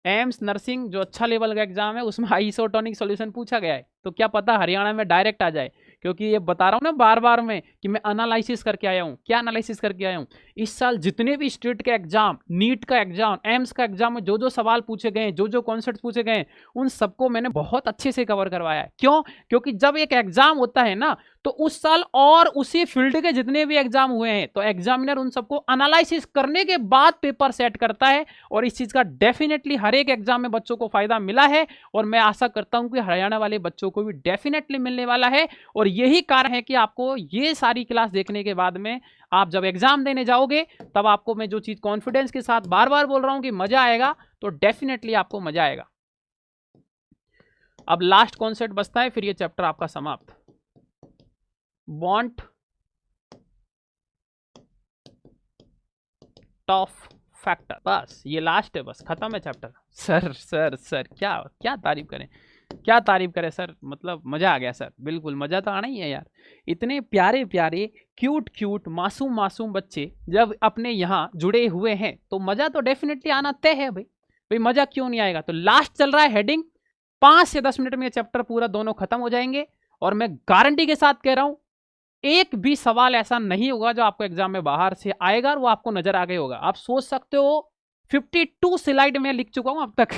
एम्स नर्सिंग जो अच्छा लेवल का एग्जाम है उसमें आइसोटोनिक सॉल्यूशन पूछा गया है, तो क्या पता हरियाणा में डायरेक्ट आ जाए, क्योंकि ये बता रहा हूँ ना बार बार में कि मैं एनालिसिस करके आया हूँ। क्या एनालिसिस करके आया हूँ, इस साल जितने भी स्टेट के एग्जाम, नीट का एग्जाम, एम्स का एग्जाम में जो जो सवाल पूछे गए, जो जो कॉन्सेप्ट पूछे गए, उन सबको मैंने बहुत अच्छे से कवर करवाया है। क्यों, क्योंकि जब एक एग्जाम होता है ना तो उस साल और उसी फील्ड के जितने भी एग्जाम हुए हैं तो एग्जामिनर उन सबको एनालिसिस करने के बाद पेपर सेट करता है, और इस चीज का डेफिनेटली हर एक एग्जाम में बच्चों को फायदा मिला है, और मैं आशा करता हूं कि हरियाणा वाले बच्चों को भी डेफिनेटली मिलने वाला है। और यही कारण है कि आपको ये सारी क्लास देखने के बाद में आप जब एग्जाम देने जाओगे तब आपको मैं जो चीज कॉन्फिडेंस के साथ बार बार बोल रहा हूं कि मजा आएगा, तो डेफिनेटली आपको मजा आएगा। अब लास्ट कॉन्सेप्ट बचता है, फिर ये चैप्टर आपका समाप्त। बॉन्ड टॉफ फैक्टर, बस ये लास्ट है, बस खत्म है चैप्टर। सर सर सर क्या क्या तारीफ करें, क्या तारीफ करें सर, मतलब मजा आ गया सर, बिल्कुल मजा तो आना ही है यार। इतने प्यारे प्यारे क्यूट क्यूट मासूम मासूम बच्चे जब अपने यहाँ जुड़े हुए हैं तो मजा तो डेफिनेटली आना तय है भाई, भाई मजा क्यों नहीं आएगा। तो लास्ट चल रहा है हेडिंग, 5 से 10 मिनट में ये चैप्टर पूरा दोनों खत्म हो जाएंगे, और मैं गारंटी के साथ कह रहा हूं एक भी सवाल ऐसा नहीं होगा जो आपको एग्जाम में बाहर से आएगा और वो आपको नजर आ गया होगा। आप सोच सकते हो 52 स्लाइड में लिख चुका हूं अब तक,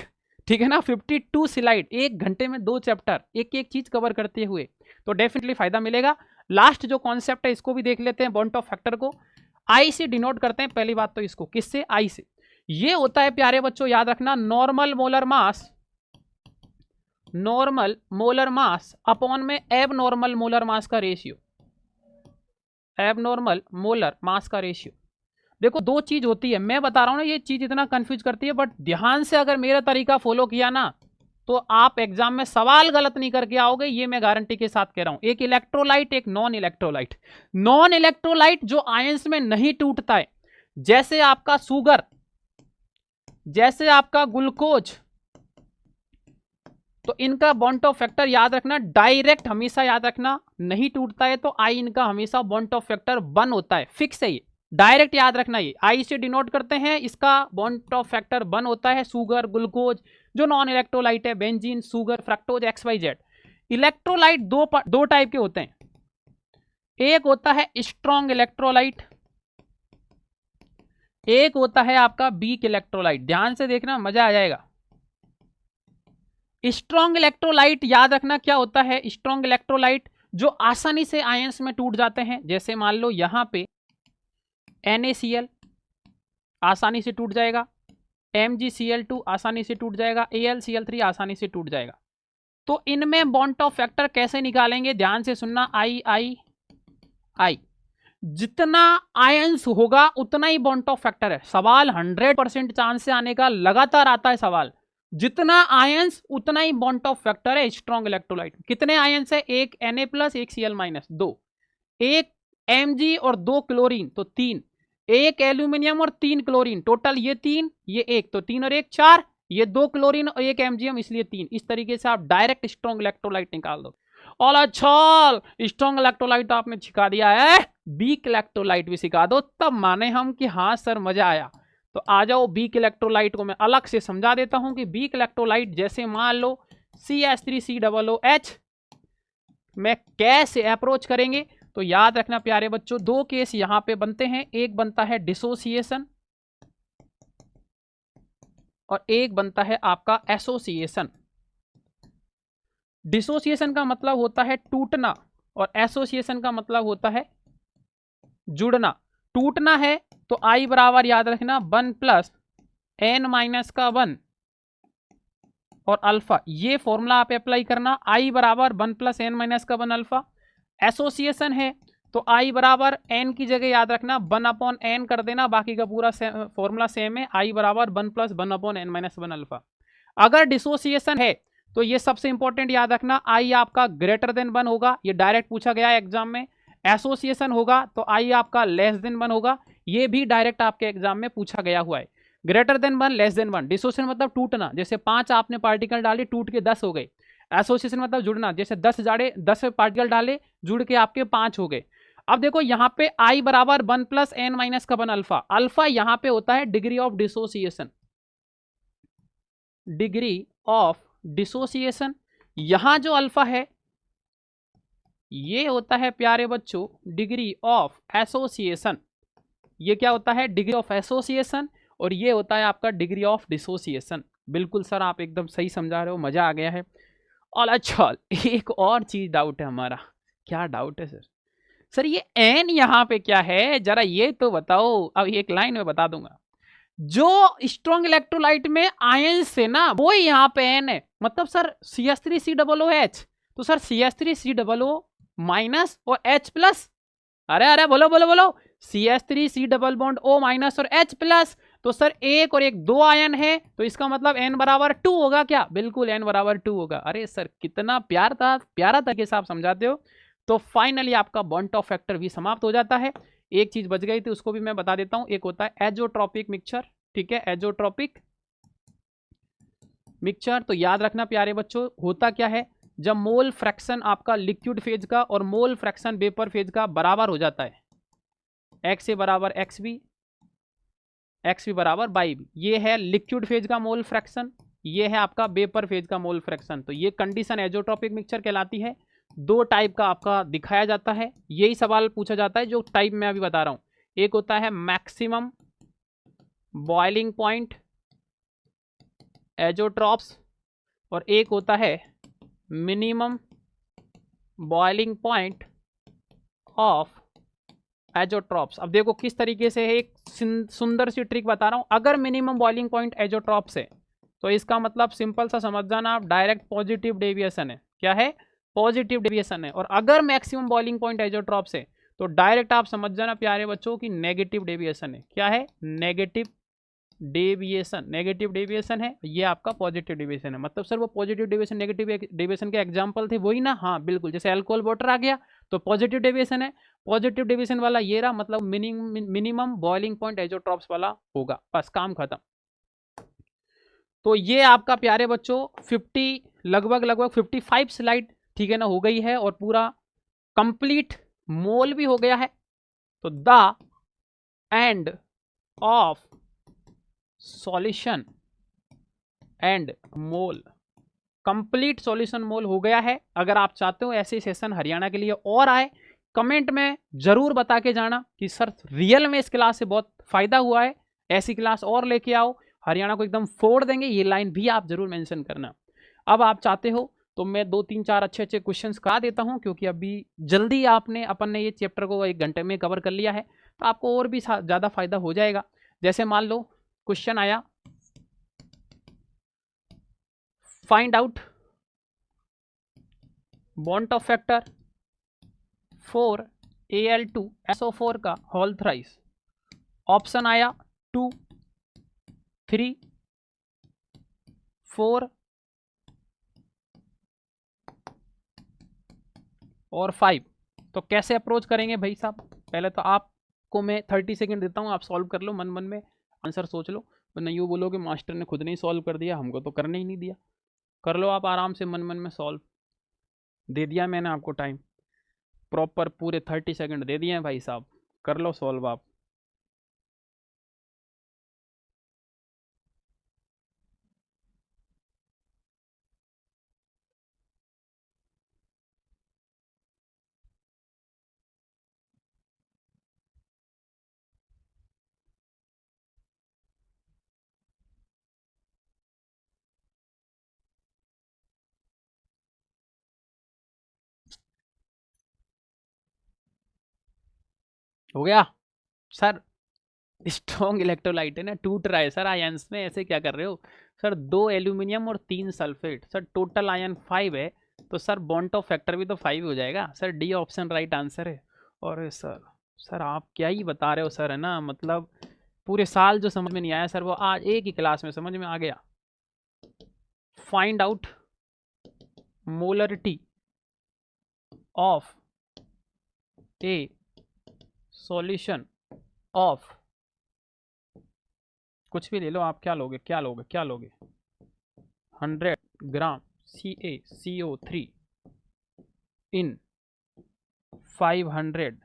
ठीक है ना, 52 स्लाइड, 1 घंटे में 2 चैप्टर, एक एक चीज कवर करते हुए, तो डेफिनेटली फायदा मिलेगा। लास्ट जो कॉन्सेप्ट है इसको भी देख लेते हैं, बॉन्ड ऑफ फैक्टर को आई से डिनोट करते हैं। पहली बात तो इसको किससे, आई से। ये होता है प्यारे बच्चों, याद रखना, normal molar mass, normal molar mass upon में एब नॉर्मल मोलर मास का रेशियो, एबनॉर्मल मोलर मास का रेशियो। देखो दो चीज होती है, मैं बता रहा हूं ना, ये चीज इतना कंफ्यूज करती है, बट ध्यान से अगर मेरा तरीका फॉलो किया ना तो आप एग्जाम में सवाल गलत नहीं करके आओगे, ये मैं गारंटी के साथ कह रहा हूं। एक इलेक्ट्रोलाइट, एक नॉन इलेक्ट्रोलाइट। नॉन इलेक्ट्रोलाइट जो आयंस में नहीं टूटता है, जैसे आपका शुगर, जैसे आपका ग्लूकोज, तो इनका बॉन्ड ऑफ फैक्टर याद रखना, डायरेक्ट हमेशा याद रखना, नहीं टूटता है तो आई इनका हमेशा बॉन्ड ऑफ फैक्टर 1 होता है, फिक्स है ये, डायरेक्ट याद रखना। ये आई से डिनोट करते हैं, इसका बॉन्ड ऑफ फैक्टर 1 होता है। शुगर, ग्लूकोज, जो नॉन इलेक्ट्रोलाइट है, benzene, sugar, fructose, XYZ। Electrolyte दो टाइप के होते हैं, एक होता है स्ट्रॉन्ग इलेक्ट्रोलाइट, एक होता है आपका वीक इलेक्ट्रोलाइट। ध्यान से देखना, मजा आ जाएगा। स्ट्रॉन्ग इलेक्ट्रोलाइट याद रखना क्या होता है। स्ट्रॉन्ग इलेक्ट्रोलाइट जो आसानी से आयंस में टूट जाते हैं, जैसे मान लो यहां पे NaCl आसानी से टूट जाएगा, MgCl2 आसानी से टूट जाएगा, AlCl3 आसानी से टूट जाएगा। तो इनमें बॉन्ड ऑफ फैक्टर कैसे निकालेंगे, ध्यान से सुनना। I जितना आयंस होगा उतना ही बॉन्ड ऑफ फैक्टर है। सवाल 100% चांस से आने का, लगातार आता है सवाल। जितना आयंस उतना ही बॉन्ड ऑफ फैक्टर है स्ट्रॉन्ग इलेक्ट्रोलाइट। कितने आयंस है, एक Na+, एक Cl-, 2, एक Mg और 2 क्लोरीन तो 3, एक एल्यूमिनियम और 3 क्लोरीन, टोटल ये 3, ये 1, तो 3 और 1 4, ये 2 क्लोरीन और 1 MgM, इसलिए 3। इस तरीके से आप डायरेक्ट स्ट्रॉन्ग इलेक्ट्रोलाइट निकाल दो। और अच्छा, स्ट्रॉन्ग इलेक्ट्रोलाइट आपने सिखा दिया है, वीक इलेक्ट्रोलाइट भी सिखा दो, तब माने हम कि हाँ सर मजा आया। तो आ जाओ, वीक इलेक्ट्रोलाइट को मैं अलग से समझा देता हूं कि वीक इलेक्ट्रोलाइट जैसे मान लो CH3COOH में कैसे अप्रोच करेंगे। तो याद रखना प्यारे बच्चों, दो केस यहां पे बनते हैं, एक बनता है डिसोसिएशन और एक बनता है आपका एसोसिएशन। डिसोसिएशन का मतलब होता है टूटना और एसोसिएशन का मतलब होता है जुड़ना। टूटना है तो I बराबर याद रखना 1 + N-1 और अल्फा, ये फॉर्मूला आप अप्लाई करना। I बराबर 1 + N-1 अल्फा। एसोसिएशन है तो I बराबर N की जगह याद रखना 1/N कर देना, बाकी का पूरा फॉर्मूला सेम है। I बराबर 1 + 1/N-1 अल्फा। अगर डिसोसिएशन है तो ये सबसे इंपॉर्टेंट याद रखना, I आपका >1 होगा, ये डायरेक्ट पूछा गया है एग्जाम में। एसोसिएशन होगा तो I आपका <1 होगा, ये भी डायरेक्ट आपके एग्जाम में पूछा गया हुआ है। >1 <1। डिसोसिएशन मतलब टूटना, जैसे 5 आपने पार्टिकल डाले, टूट के 10 हो गए। एसोसिएशन मतलब जुड़ना, जैसे 10 पार्टिकल डाले, जुड़ के आपके 5 हो गए। अब देखो यहाँ पे I बराबर 1 + N-1 अल्फा। अल्फा यहाँ पे होता है degree of dissociation, degree of dissociation. यहां जो अल्फा है ये होता है प्यारे बच्चों डिग्री ऑफ एसोसिएशन। ये क्या होता है, डिग्री ऑफ एसोसिएशन, और ये होता है आपका डिग्री ऑफ डिसोसिएशन। बिल्कुल सर, आप एकदम सही समझा रहे हो, मजा आ गया है। और अच्छा, एक और चीज डाउट है हमारा। क्या डाउट है सर? सर ये एन यहाँ पे क्या है, जरा ये तो बताओ। अब एक लाइन में बता दूंगा। जो स्ट्रॉन्ग इलेक्ट्रोलाइट में आयन से ना, वो यहाँ पे एन है। मतलब सर CH3COOH, तो सर CH3COO- और H+। अरे अरे बोलो बोलो बोलो, CH3C डबल बॉन्ड O- और H+। तो सर एक और एक 2 आयन है, तो इसका मतलब N बराबर 2 होगा क्या? बिल्कुल N बराबर 2 होगा। अरे सर कितना प्यारा तरीके से आप समझाते हो। तो फाइनली आपका बॉन्ड ऑफ फैक्टर भी समाप्त हो जाता है। एक चीज बच गई थी, उसको भी मैं बता देता हूं। एक होता है एजोट्रॉपिक मिक्सचर, ठीक है, एजोट्रॉपिक मिक्सचर। तो याद रखना प्यारे बच्चों, होता क्या है, जब मोल फ्रैक्शन आपका लिक्विड फेज का और मोल फ्रैक्शन वेपर फेज का बराबर हो जाता है, XA बराबर XB, XB बराबर YB, ये है लिक्विड फेज का मोल फ्रैक्शन, ये है आपका वेपर फेज का मोल फ्रैक्शन। तो ये कंडीशन एजोट्रॉपिक मिक्सचर कहलाती है। 2 टाइप का आपका दिखाया जाता है, यही सवाल पूछा जाता है जो टाइप मैं अभी बता रहा हूं। एक होता है मैक्सिमम बॉइलिंग पॉइंट एजोट्रॉप्स और एक होता है मिनिमम बॉइलिंग पॉइंट ऑफ एजोट्रॉप्स। अब देखो किस तरीके से है, एक सुंदर सी ट्रिक बता रहा हूं। अगर मिनिमम बॉइलिंग पॉइंट एजोट्रॉप्स है तो इसका मतलब सिंपल सा समझ जाना आप, डायरेक्ट पॉजिटिव डेविएशन है। क्या है? पॉजिटिव डेविएशन है। और अगर मैक्सिमम बॉइलिंग पॉइंट एजोट्रॉप्स है तो डायरेक्ट आप समझ जाना प्यारे बच्चों की नेगेटिव डेविएशन है। क्या है? Negative deviation. नेगेटिव डेविएशन है, ये आपका पॉजिटिव डेविएशन है। मतलब सर वो पॉजिटिव डेविएशन नेगेटिव डेविएशन के एग्जांपल थे वही ना? हाँ बिल्कुल, जैसे अल्कोहल वाटर आ गया तो पॉजिटिव डेविएशन है। पॉजिटिव डेविएशन वाला ये रहा, मतलब मिनिमम बॉइलिंग पॉइंट एजोट्रॉप्स वाला होगा, बस काम खत्म। तो ये आपका प्यारे बच्चों 50 लगभग 55 स्लाइड ठीक है ना हो गई है, और पूरा कंप्लीट मोल भी हो गया है। तो the end of solution and mole, complete solution mole हो गया है। अगर आप चाहते हो ऐसे सेशन हरियाणा के लिए और आए, कमेंट में जरूर बता के जाना कि सर रियल में इस क्लास से बहुत फायदा हुआ है, ऐसी क्लास और लेके आओ, हरियाणा को एकदम फोड़ देंगे। ये लाइन भी आप जरूर मेंशन करना। अब आप चाहते हो तो मैं 2-3-4 अच्छे क्वेश्चंस करा देता हूं, क्योंकि अभी जल्दी अपन ने ये चैप्टर को 1 घंटे में कवर कर लिया है, तो आपको और भी ज़्यादा फायदा हो जाएगा। जैसे मान लो क्वेश्चन आया, find out bond of factor for Al2SO4 का होल थ्राइस। ऑप्शन आया 2, 3, 4 और 5। तो कैसे अप्रोच करेंगे भाई साहब? पहले तो आपको मैं 30 सेकंड देता हूँ, आप सॉल्व कर लो, मन मन में आंसर सोच लो, वरना यूँ बोलोगे मास्टर ने खुद नहीं सॉल्व कर दिया, हमको तो करने ही नहीं दिया। कर लो आप आराम से मन मन में सॉल्व। दे दिया मैंने आपको टाइम प्रॉपर, पूरे 30 सेकंड दे दिए हैं भाई साहब, कर लो सॉल्व आप। हो गया सर? स्ट्रॉन्ग इलेक्ट्रोलाइट है ना, टूट रहा है सर आयंस में, ऐसे क्या कर रहे हो सर? 2 एल्यूमिनियम और 3 सल्फेट, सर टोटल आयन 5 है, तो सर बॉन्ड ऑफ फैक्टर भी तो 5 हो जाएगा sir. D option right answer है। और सर आप क्या ही बता रहे हो सर, है ना? मतलब पूरे साल जो समझ में नहीं आया सर, वो आज एक ही क्लास में समझ में आ गया। Find out molarity of A solution of, कुछ भी ले लो आप, क्या लोगे 100 ग्राम CaCO3 इन 500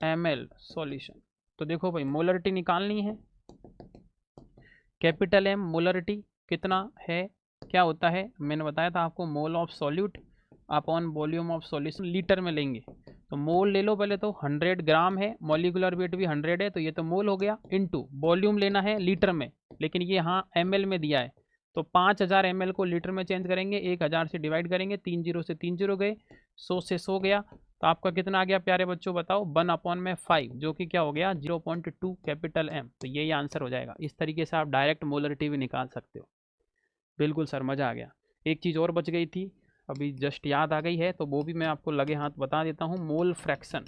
ml सॉल्यूशन। तो देखो भाई मोलरिटी निकालनी है, कैपिटल M मोलरिटी कितना है, क्या होता है मैंने बताया था आपको, mole of solute upon volume of solution, litre में लेंगे। तो मोल ले लो पहले, तो 100 ग्राम है, मॉलिकुलर वेट भी 100 है, तो ये तो मोल हो गया, इनटू वॉल्यूम लेना है लीटर में, लेकिन ये यहाँ ml में दिया है, तो 5000 ml को लीटर में चेंज करेंगे, 1000 से डिवाइड करेंगे, 3 जीरो से 3 जीरो गए, 100 से 100 गया, तो आपका कितना आ गया प्यारे बच्चों बताओ? 1/5, जो कि क्या हो गया 0.2 कैपिटल M। तो यही आंसर हो जाएगा। इस तरीके से आप डायरेक्ट मोलरिटी भी निकाल सकते हो। बिल्कुल सर, मज़ा आ गया। एक चीज़ और बच गई थी, अभी जस्ट याद आ गई है, तो वो भी मैं आपको लगे हाथ बता देता हूँ। मोल फ्रैक्शन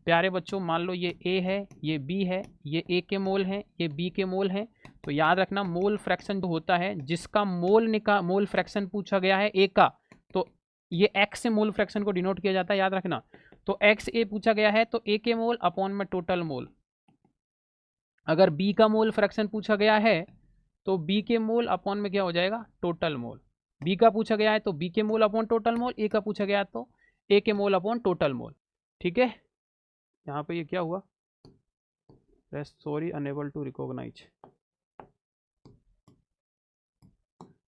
प्यारे बच्चों, मान लो ये A है, ये B है, ये A के मोल हैं, ये B के मोल हैं, तो याद रखना मोल फ्रैक्शन जो होता है, जिसका मोल फ्रैक्शन पूछा गया है A का, तो ये X से मोल फ्रैक्शन को डिनोट किया जाता है, याद रखना। तो XA पूछा गया है, तो A के मोल अपॉन में टोटल मोल। अगर B का मोल फ्रैक्शन पूछा गया है, तो B के मोल अपॉन में क्या हो जाएगा? Total mole. B का पूछा गया है तो B के mole upon total mole, A का पूछा गया है तो A के मोल अपॉन टोटल मोल। ठीक है, यहाँ पे ये क्या हुआ? Sorry, unable to recognise.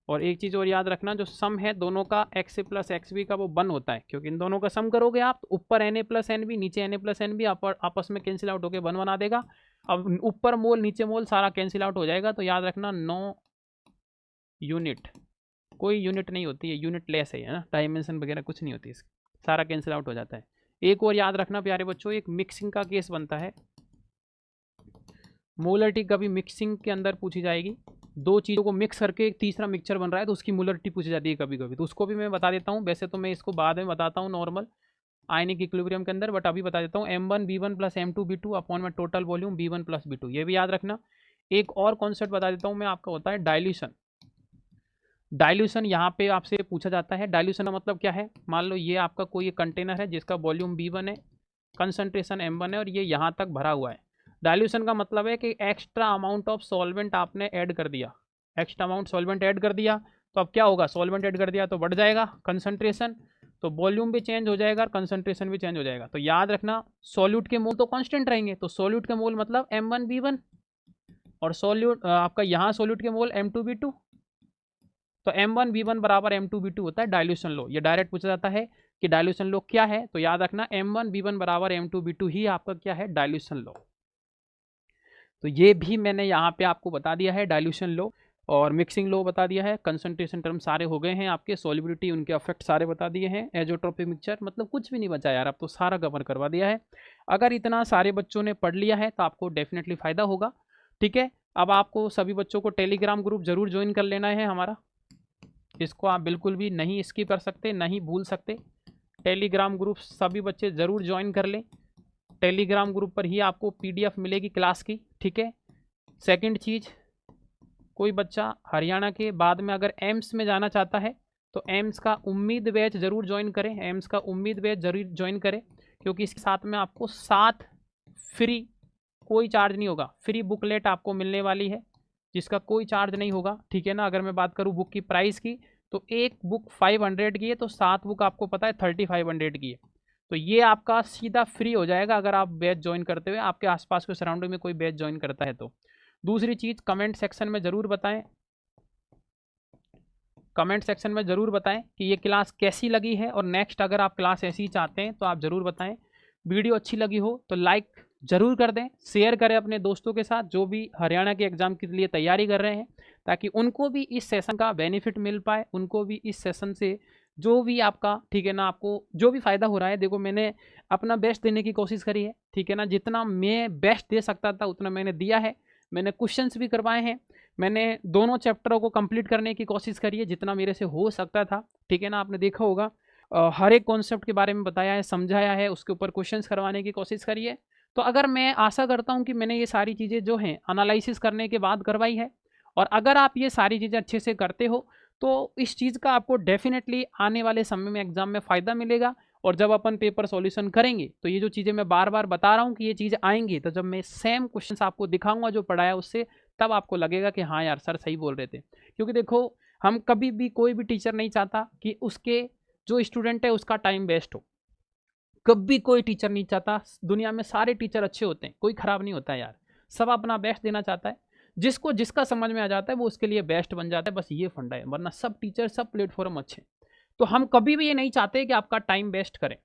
और एक चीज़ और याद रखना, जो सम है दोनों का XA प्लस XB का, वो 1 होता है, क्योंकि इन दोनों का सम करोगे आप तो ऊपर NA प्लस NB, नीचे NA प्लस NB आपस में कैंसिल आउट होकर 1 बना देगा। अब ऊपर मोल नीचे मोल सारा कैंसिल आउट हो जाएगा, तो याद रखना नो यूनिट, कोई यूनिट नहीं होती है, यूनिट लेस है ना, डायमेंशन वगैरह कुछ नहीं होती, सारा कैंसिल आउट हो जाता है। एक और याद रखना प्यारे बच्चों, एक मिक्सिंग का केस बनता है, मोलरिटी कभी मिक्सिंग के अंदर पूछी जाएगी, दो चीज़ों को मिक्स करके एक तीसरा मिक्सचर बन रहा है, तो उसकी मोलरिटी पूछी जाती है कभी कभी, तो उसको भी मैं बता देता हूँ। वैसे तो मैं इसको बाद में बताता हूँ नॉर्मल, आयनिक इक्विलिब्रियम के अंदर, बट अभी बता देता हूँ M1 V1 plus M2 V2 upon में total volume V1 plus V2, ये भी याद रखना। एक और कॉन्सेप्ट बता देता हूँ मैं आपका, होता है डाइल्यूशन। डाइल्यूशन यहाँ पे आपसे पूछा जाता है, डाइल्यूशन का मतलब क्या है। मान लो ये आपका कोई कंटेनर है जिसका वॉल्यूम V1 है, कंसंट्रेशन M1 है और ये यहाँ तक भरा हुआ है। डाइल्यूशन का मतलब है कि एक्स्ट्रा अमाउंट ऑफ सॉल्वेंट आपने ऐड कर दिया, एक्स्ट्रा अमाउंट सॉल्वेंट ऐड कर दिया, तो अब क्या होगा, सॉल्वेंट ऐड कर दिया तो बढ़ जाएगा कंसंट्रेशन, तो वॉल्यूम भी चेंज हो जाएगा और कंसंट्रेशन भी चेंज हो जाएगा। तो याद रखना सॉल्यूट के मोल तो कांस्टेंट रहेंगे, तो सॉल्यूट के मोल मतलब M1V1 और सॉल्यूट आपका यहाँ सॉल्यूट के मोल M2V2, तो M1V1 बराबर M2V2 होता है डाइल्यूशन लो। ये डायरेक्ट पूछा जाता है कि डाइल्यूशन लो क्या है, तो याद रखना M1V1 बराबर M2V2 ही आपका क्या है, डाइल्यूशन लो। तो ये भी मैंने यहाँ पे आपको बता दिया है, डाइल्यूशन लो और मिक्सिंग लो बता दिया है, कंसंट्रेशन टर्म सारे हो गए हैं आपके, सॉल्युबिलिटी उनके इफेक्ट सारे बता दिए हैं, एजोट्रोपिक मिक्सचर मतलब कुछ भी नहीं बचा यार, अब तो सारा कवर करवा दिया है। अगर इतना सारे बच्चों ने पढ़ लिया है तो आपको डेफिनेटली फ़ायदा होगा। ठीक है, अब आपको सभी बच्चों को टेलीग्राम ग्रुप जरूर ज्वाइन कर लेना है हमारा, इसको आप बिल्कुल भी नहीं स्किप कर सकते, नहीं भूल सकते। टेलीग्राम ग्रुप सभी बच्चे ज़रूर ज्वाइन कर लें, टेलीग्राम ग्रुप पर ही आपको PDF मिलेगी क्लास की। ठीक है, सेकंड चीज़, कोई बच्चा हरियाणा के बाद में अगर एम्स में जाना चाहता है तो एम्स का उम्मीद बैच ज़रूर ज्वाइन करें, एम्स का उम्मीद बैच जरूर ज्वाइन करें, क्योंकि इसके साथ में आपको 7 फ्री, कोई चार्ज नहीं होगा, फ्री बुकलेट आपको मिलने वाली है जिसका कोई चार्ज नहीं होगा। ठीक है ना, अगर मैं बात करूँ बुक की प्राइस की तो एक बुक 500 की है, तो 7 बुक आपको पता है 3500 की है, तो ये आपका सीधा फ्री हो जाएगा अगर आप बैच ज्वाइन करते हुए आपके आसपास के सराउंडिंग में कोई बैच ज्वाइन करता है तो। दूसरी चीज़, कमेंट सेक्शन में ज़रूर बताएं, कमेंट सेक्शन में ज़रूर बताएं कि ये क्लास कैसी लगी है, और नेक्स्ट अगर आप क्लास ऐसी ही चाहते हैं तो आप ज़रूर बताएं। वीडियो अच्छी लगी हो तो लाइक ज़रूर कर दें, शेयर करें अपने दोस्तों के साथ जो भी हरियाणा के एग्ज़ाम के लिए तैयारी कर रहे हैं, ताकि उनको भी इस सेशन का बेनिफिट मिल पाए, उनको भी इस सेशन से जो भी आपका, ठीक है ना, आपको जो भी फ़ायदा हो रहा है। देखो मैंने अपना बेस्ट देने की कोशिश करी है, ठीक है ना, जितना मैं बेस्ट दे सकता था उतना मैंने दिया है, मैंने क्वेश्चंस भी करवाए हैं, मैंने दोनों चैप्टरों को कंप्लीट करने की कोशिश करी है जितना मेरे से हो सकता था। ठीक है ना, आपने देखा होगा हर एक कॉन्सेप्ट के बारे में बताया है, समझाया है, उसके ऊपर क्वेश्चंस करवाने की कोशिश करी है। तो अगर मैं आशा करता हूं कि मैंने ये सारी चीज़ें जो हैं एनालिसिस करने के बाद करवाई है, और अगर आप ये सारी चीज़ें अच्छे से करते हो तो इस चीज़ का आपको डेफिनेटली आने वाले समय में एग्जाम में फ़ायदा मिलेगा। और जब अपन पेपर सॉल्यूशन करेंगे तो ये जो चीज़ें मैं बार बार बता रहा हूँ कि ये चीज़ें आएंगी, तो जब मैं सेम क्वेश्चंस आपको दिखाऊंगा जो पढ़ाया उससे, तब आपको लगेगा कि हाँ यार सर सही बोल रहे थे। क्योंकि देखो हम कभी भी, कोई भी टीचर नहीं चाहता कि उसके जो स्टूडेंट है उसका टाइम वेस्ट हो, कभी कोई टीचर नहीं चाहता। दुनिया में सारे टीचर अच्छे होते हैं, कोई ख़राब नहीं होता है यार, सब अपना बेस्ट देना चाहता है, जिसको जिसका समझ में आ जाता है वो उसके लिए बेस्ट बन जाता है, बस ये फंडा है, वरना सब टीचर सब प्लेटफॉर्म अच्छे। तो हम कभी भी ये नहीं चाहते कि आपका टाइम वेस्ट करें,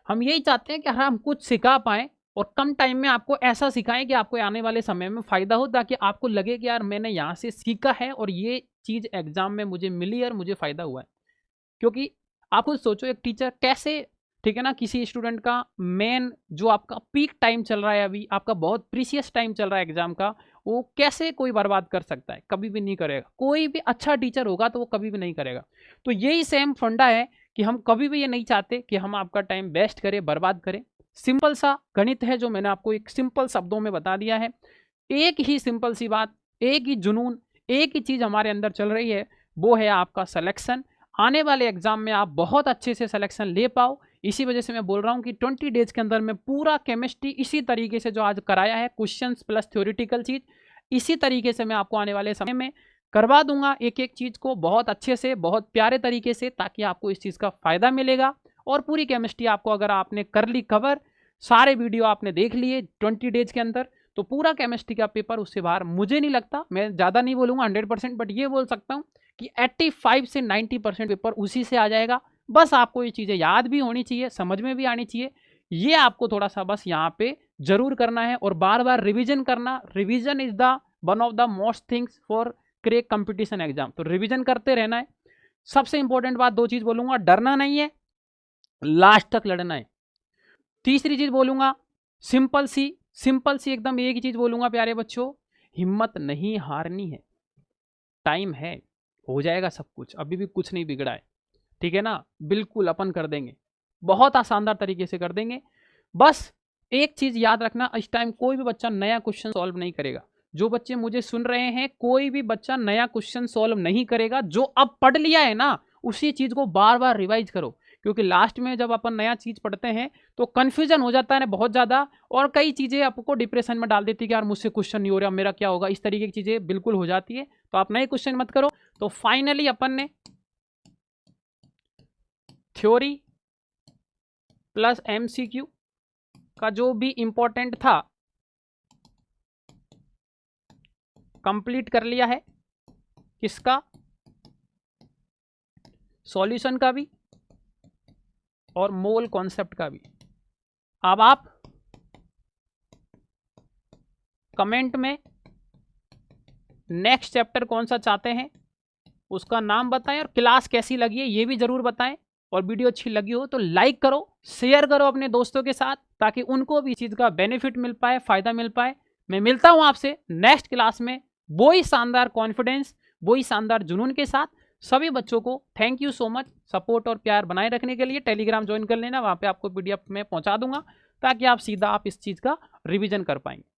हम यही चाहते हैं कि हम कुछ सिखा पाएँ और कम टाइम में आपको ऐसा सिखाएं कि आपको आने वाले समय में फ़ायदा हो, ताकि आपको लगे कि यार मैंने यहाँ से सीखा है और ये चीज़ एग्जाम में मुझे मिली और मुझे फ़ायदा हुआ है। क्योंकि आप खुद सोचो एक टीचर कैसे, ठीक है ना, किसी स्टूडेंट का मेन जो आपका पीक टाइम चल रहा है, अभी आपका बहुत प्रीसियस टाइम चल रहा है एग्जाम का, वो कैसे कोई बर्बाद कर सकता है, कभी भी नहीं करेगा। कोई भी अच्छा टीचर होगा तो वो कभी भी नहीं करेगा। तो यही सेम फंडा है कि हम कभी भी ये नहीं चाहते कि हम आपका टाइम वेस्ट करें, बर्बाद करें। सिंपल सा गणित है जो मैंने आपको एक सिंपल शब्दों में बता दिया है, एक ही सिंपल सी बात, एक ही जुनून, एक ही चीज़ हमारे अंदर चल रही है, वो है आपका सिलेक्शन। आने वाले एग्जाम में आप बहुत अच्छे से सिलेक्शन ले पाओ, इसी वजह से मैं बोल रहा हूँ कि 20 डेज के अंदर मैं पूरा केमिस्ट्री इसी तरीके से जो आज कराया है, क्वेश्चंस प्लस थ्योरेटिकल चीज़, इसी तरीके से मैं आपको आने वाले समय में करवा दूंगा, एक एक चीज़ को बहुत अच्छे से, बहुत प्यारे तरीके से, ताकि आपको इस चीज़ का फ़ायदा मिलेगा। और पूरी केमिस्ट्री आपको अगर आपने कर ली कवर, सारे वीडियो आपने देख लिए 20 डेज के अंदर, तो पूरा केमिस्ट्री का पेपर उससे बाहर, मुझे नहीं लगता, मैं ज़्यादा नहीं बोलूँगा 100%, बट ये बोल सकता हूँ कि 85 से 90% पेपर उसी से आ जाएगा। बस आपको ये चीज़ें याद भी होनी चाहिए, समझ में भी आनी चाहिए, ये आपको थोड़ा सा बस यहाँ पे जरूर करना है, और बार बार रिवीजन करना। Revision is the one of the most things for crack competition exam, तो रिवीजन करते रहना है। सबसे इंपॉर्टेंट बात 2 चीज़ बोलूँगा, डरना नहीं है, लास्ट तक लड़ना है। तीसरी चीज़ बोलूँगा सिंपल सी एकदम एक ही चीज़ बोलूँगा प्यारे बच्चों, हिम्मत नहीं हारनी है, टाइम है, हो जाएगा सब कुछ, अभी भी कुछ नहीं बिगड़ा है, ठीक है ना, बिल्कुल अपन कर देंगे। बहुत आसानदार तरीके से कर देंगे। बस एक चीज याद रखना, इस टाइम कोई भी बच्चा नया क्वेश्चन सॉल्व नहीं करेगा। जो बच्चे मुझे सुन रहे हैं, कोई भी बच्चा नया क्वेश्चन सॉल्व नहीं करेगा। जो अब पढ़ लिया है ना, उसी चीज को बार बार रिवाइज करो, क्योंकि लास्ट में जब अपन नया चीज पढ़ते हैं तो कंफ्यूजन हो जाता है ना बहुत ज्यादा, और कई चीजें आपको डिप्रेशन में डाल देती है कि यार मुझसे क्वेश्चन नहीं हो रहा, मेरा क्या होगा, इस तरीके की चीजें बिल्कुल हो जाती है। तो आप नए क्वेश्चन मत करो। तो फाइनली अपन ने थ्योरी प्लस एमसीक्यू का जो भी इंपॉर्टेंट था कंप्लीट कर लिया है। किसका? सॉल्यूशन का भी और मोल कॉन्सेप्ट का भी। अब आप कमेंट में नेक्स्ट चैप्टर कौन सा चाहते हैं उसका नाम बताएं, और क्लास कैसी लगी है ये भी जरूर बताएं। और वीडियो अच्छी लगी हो तो लाइक करो, शेयर करो अपने दोस्तों के साथ, ताकि उनको भी इस चीज़ का बेनिफिट मिल पाए, फायदा मिल पाए। मैं मिलता हूं आपसे नेक्स्ट क्लास में वही शानदार कॉन्फिडेंस, वही शानदार जुनून के साथ। सभी बच्चों को thank you so much support और प्यार बनाए रखने के लिए। टेलीग्राम ज्वाइन कर लेना, वहाँ पे आपको PDF में पहुँचा दूंगा, ताकि आप सीधा इस चीज़ का रिवीजन कर पाएंगे।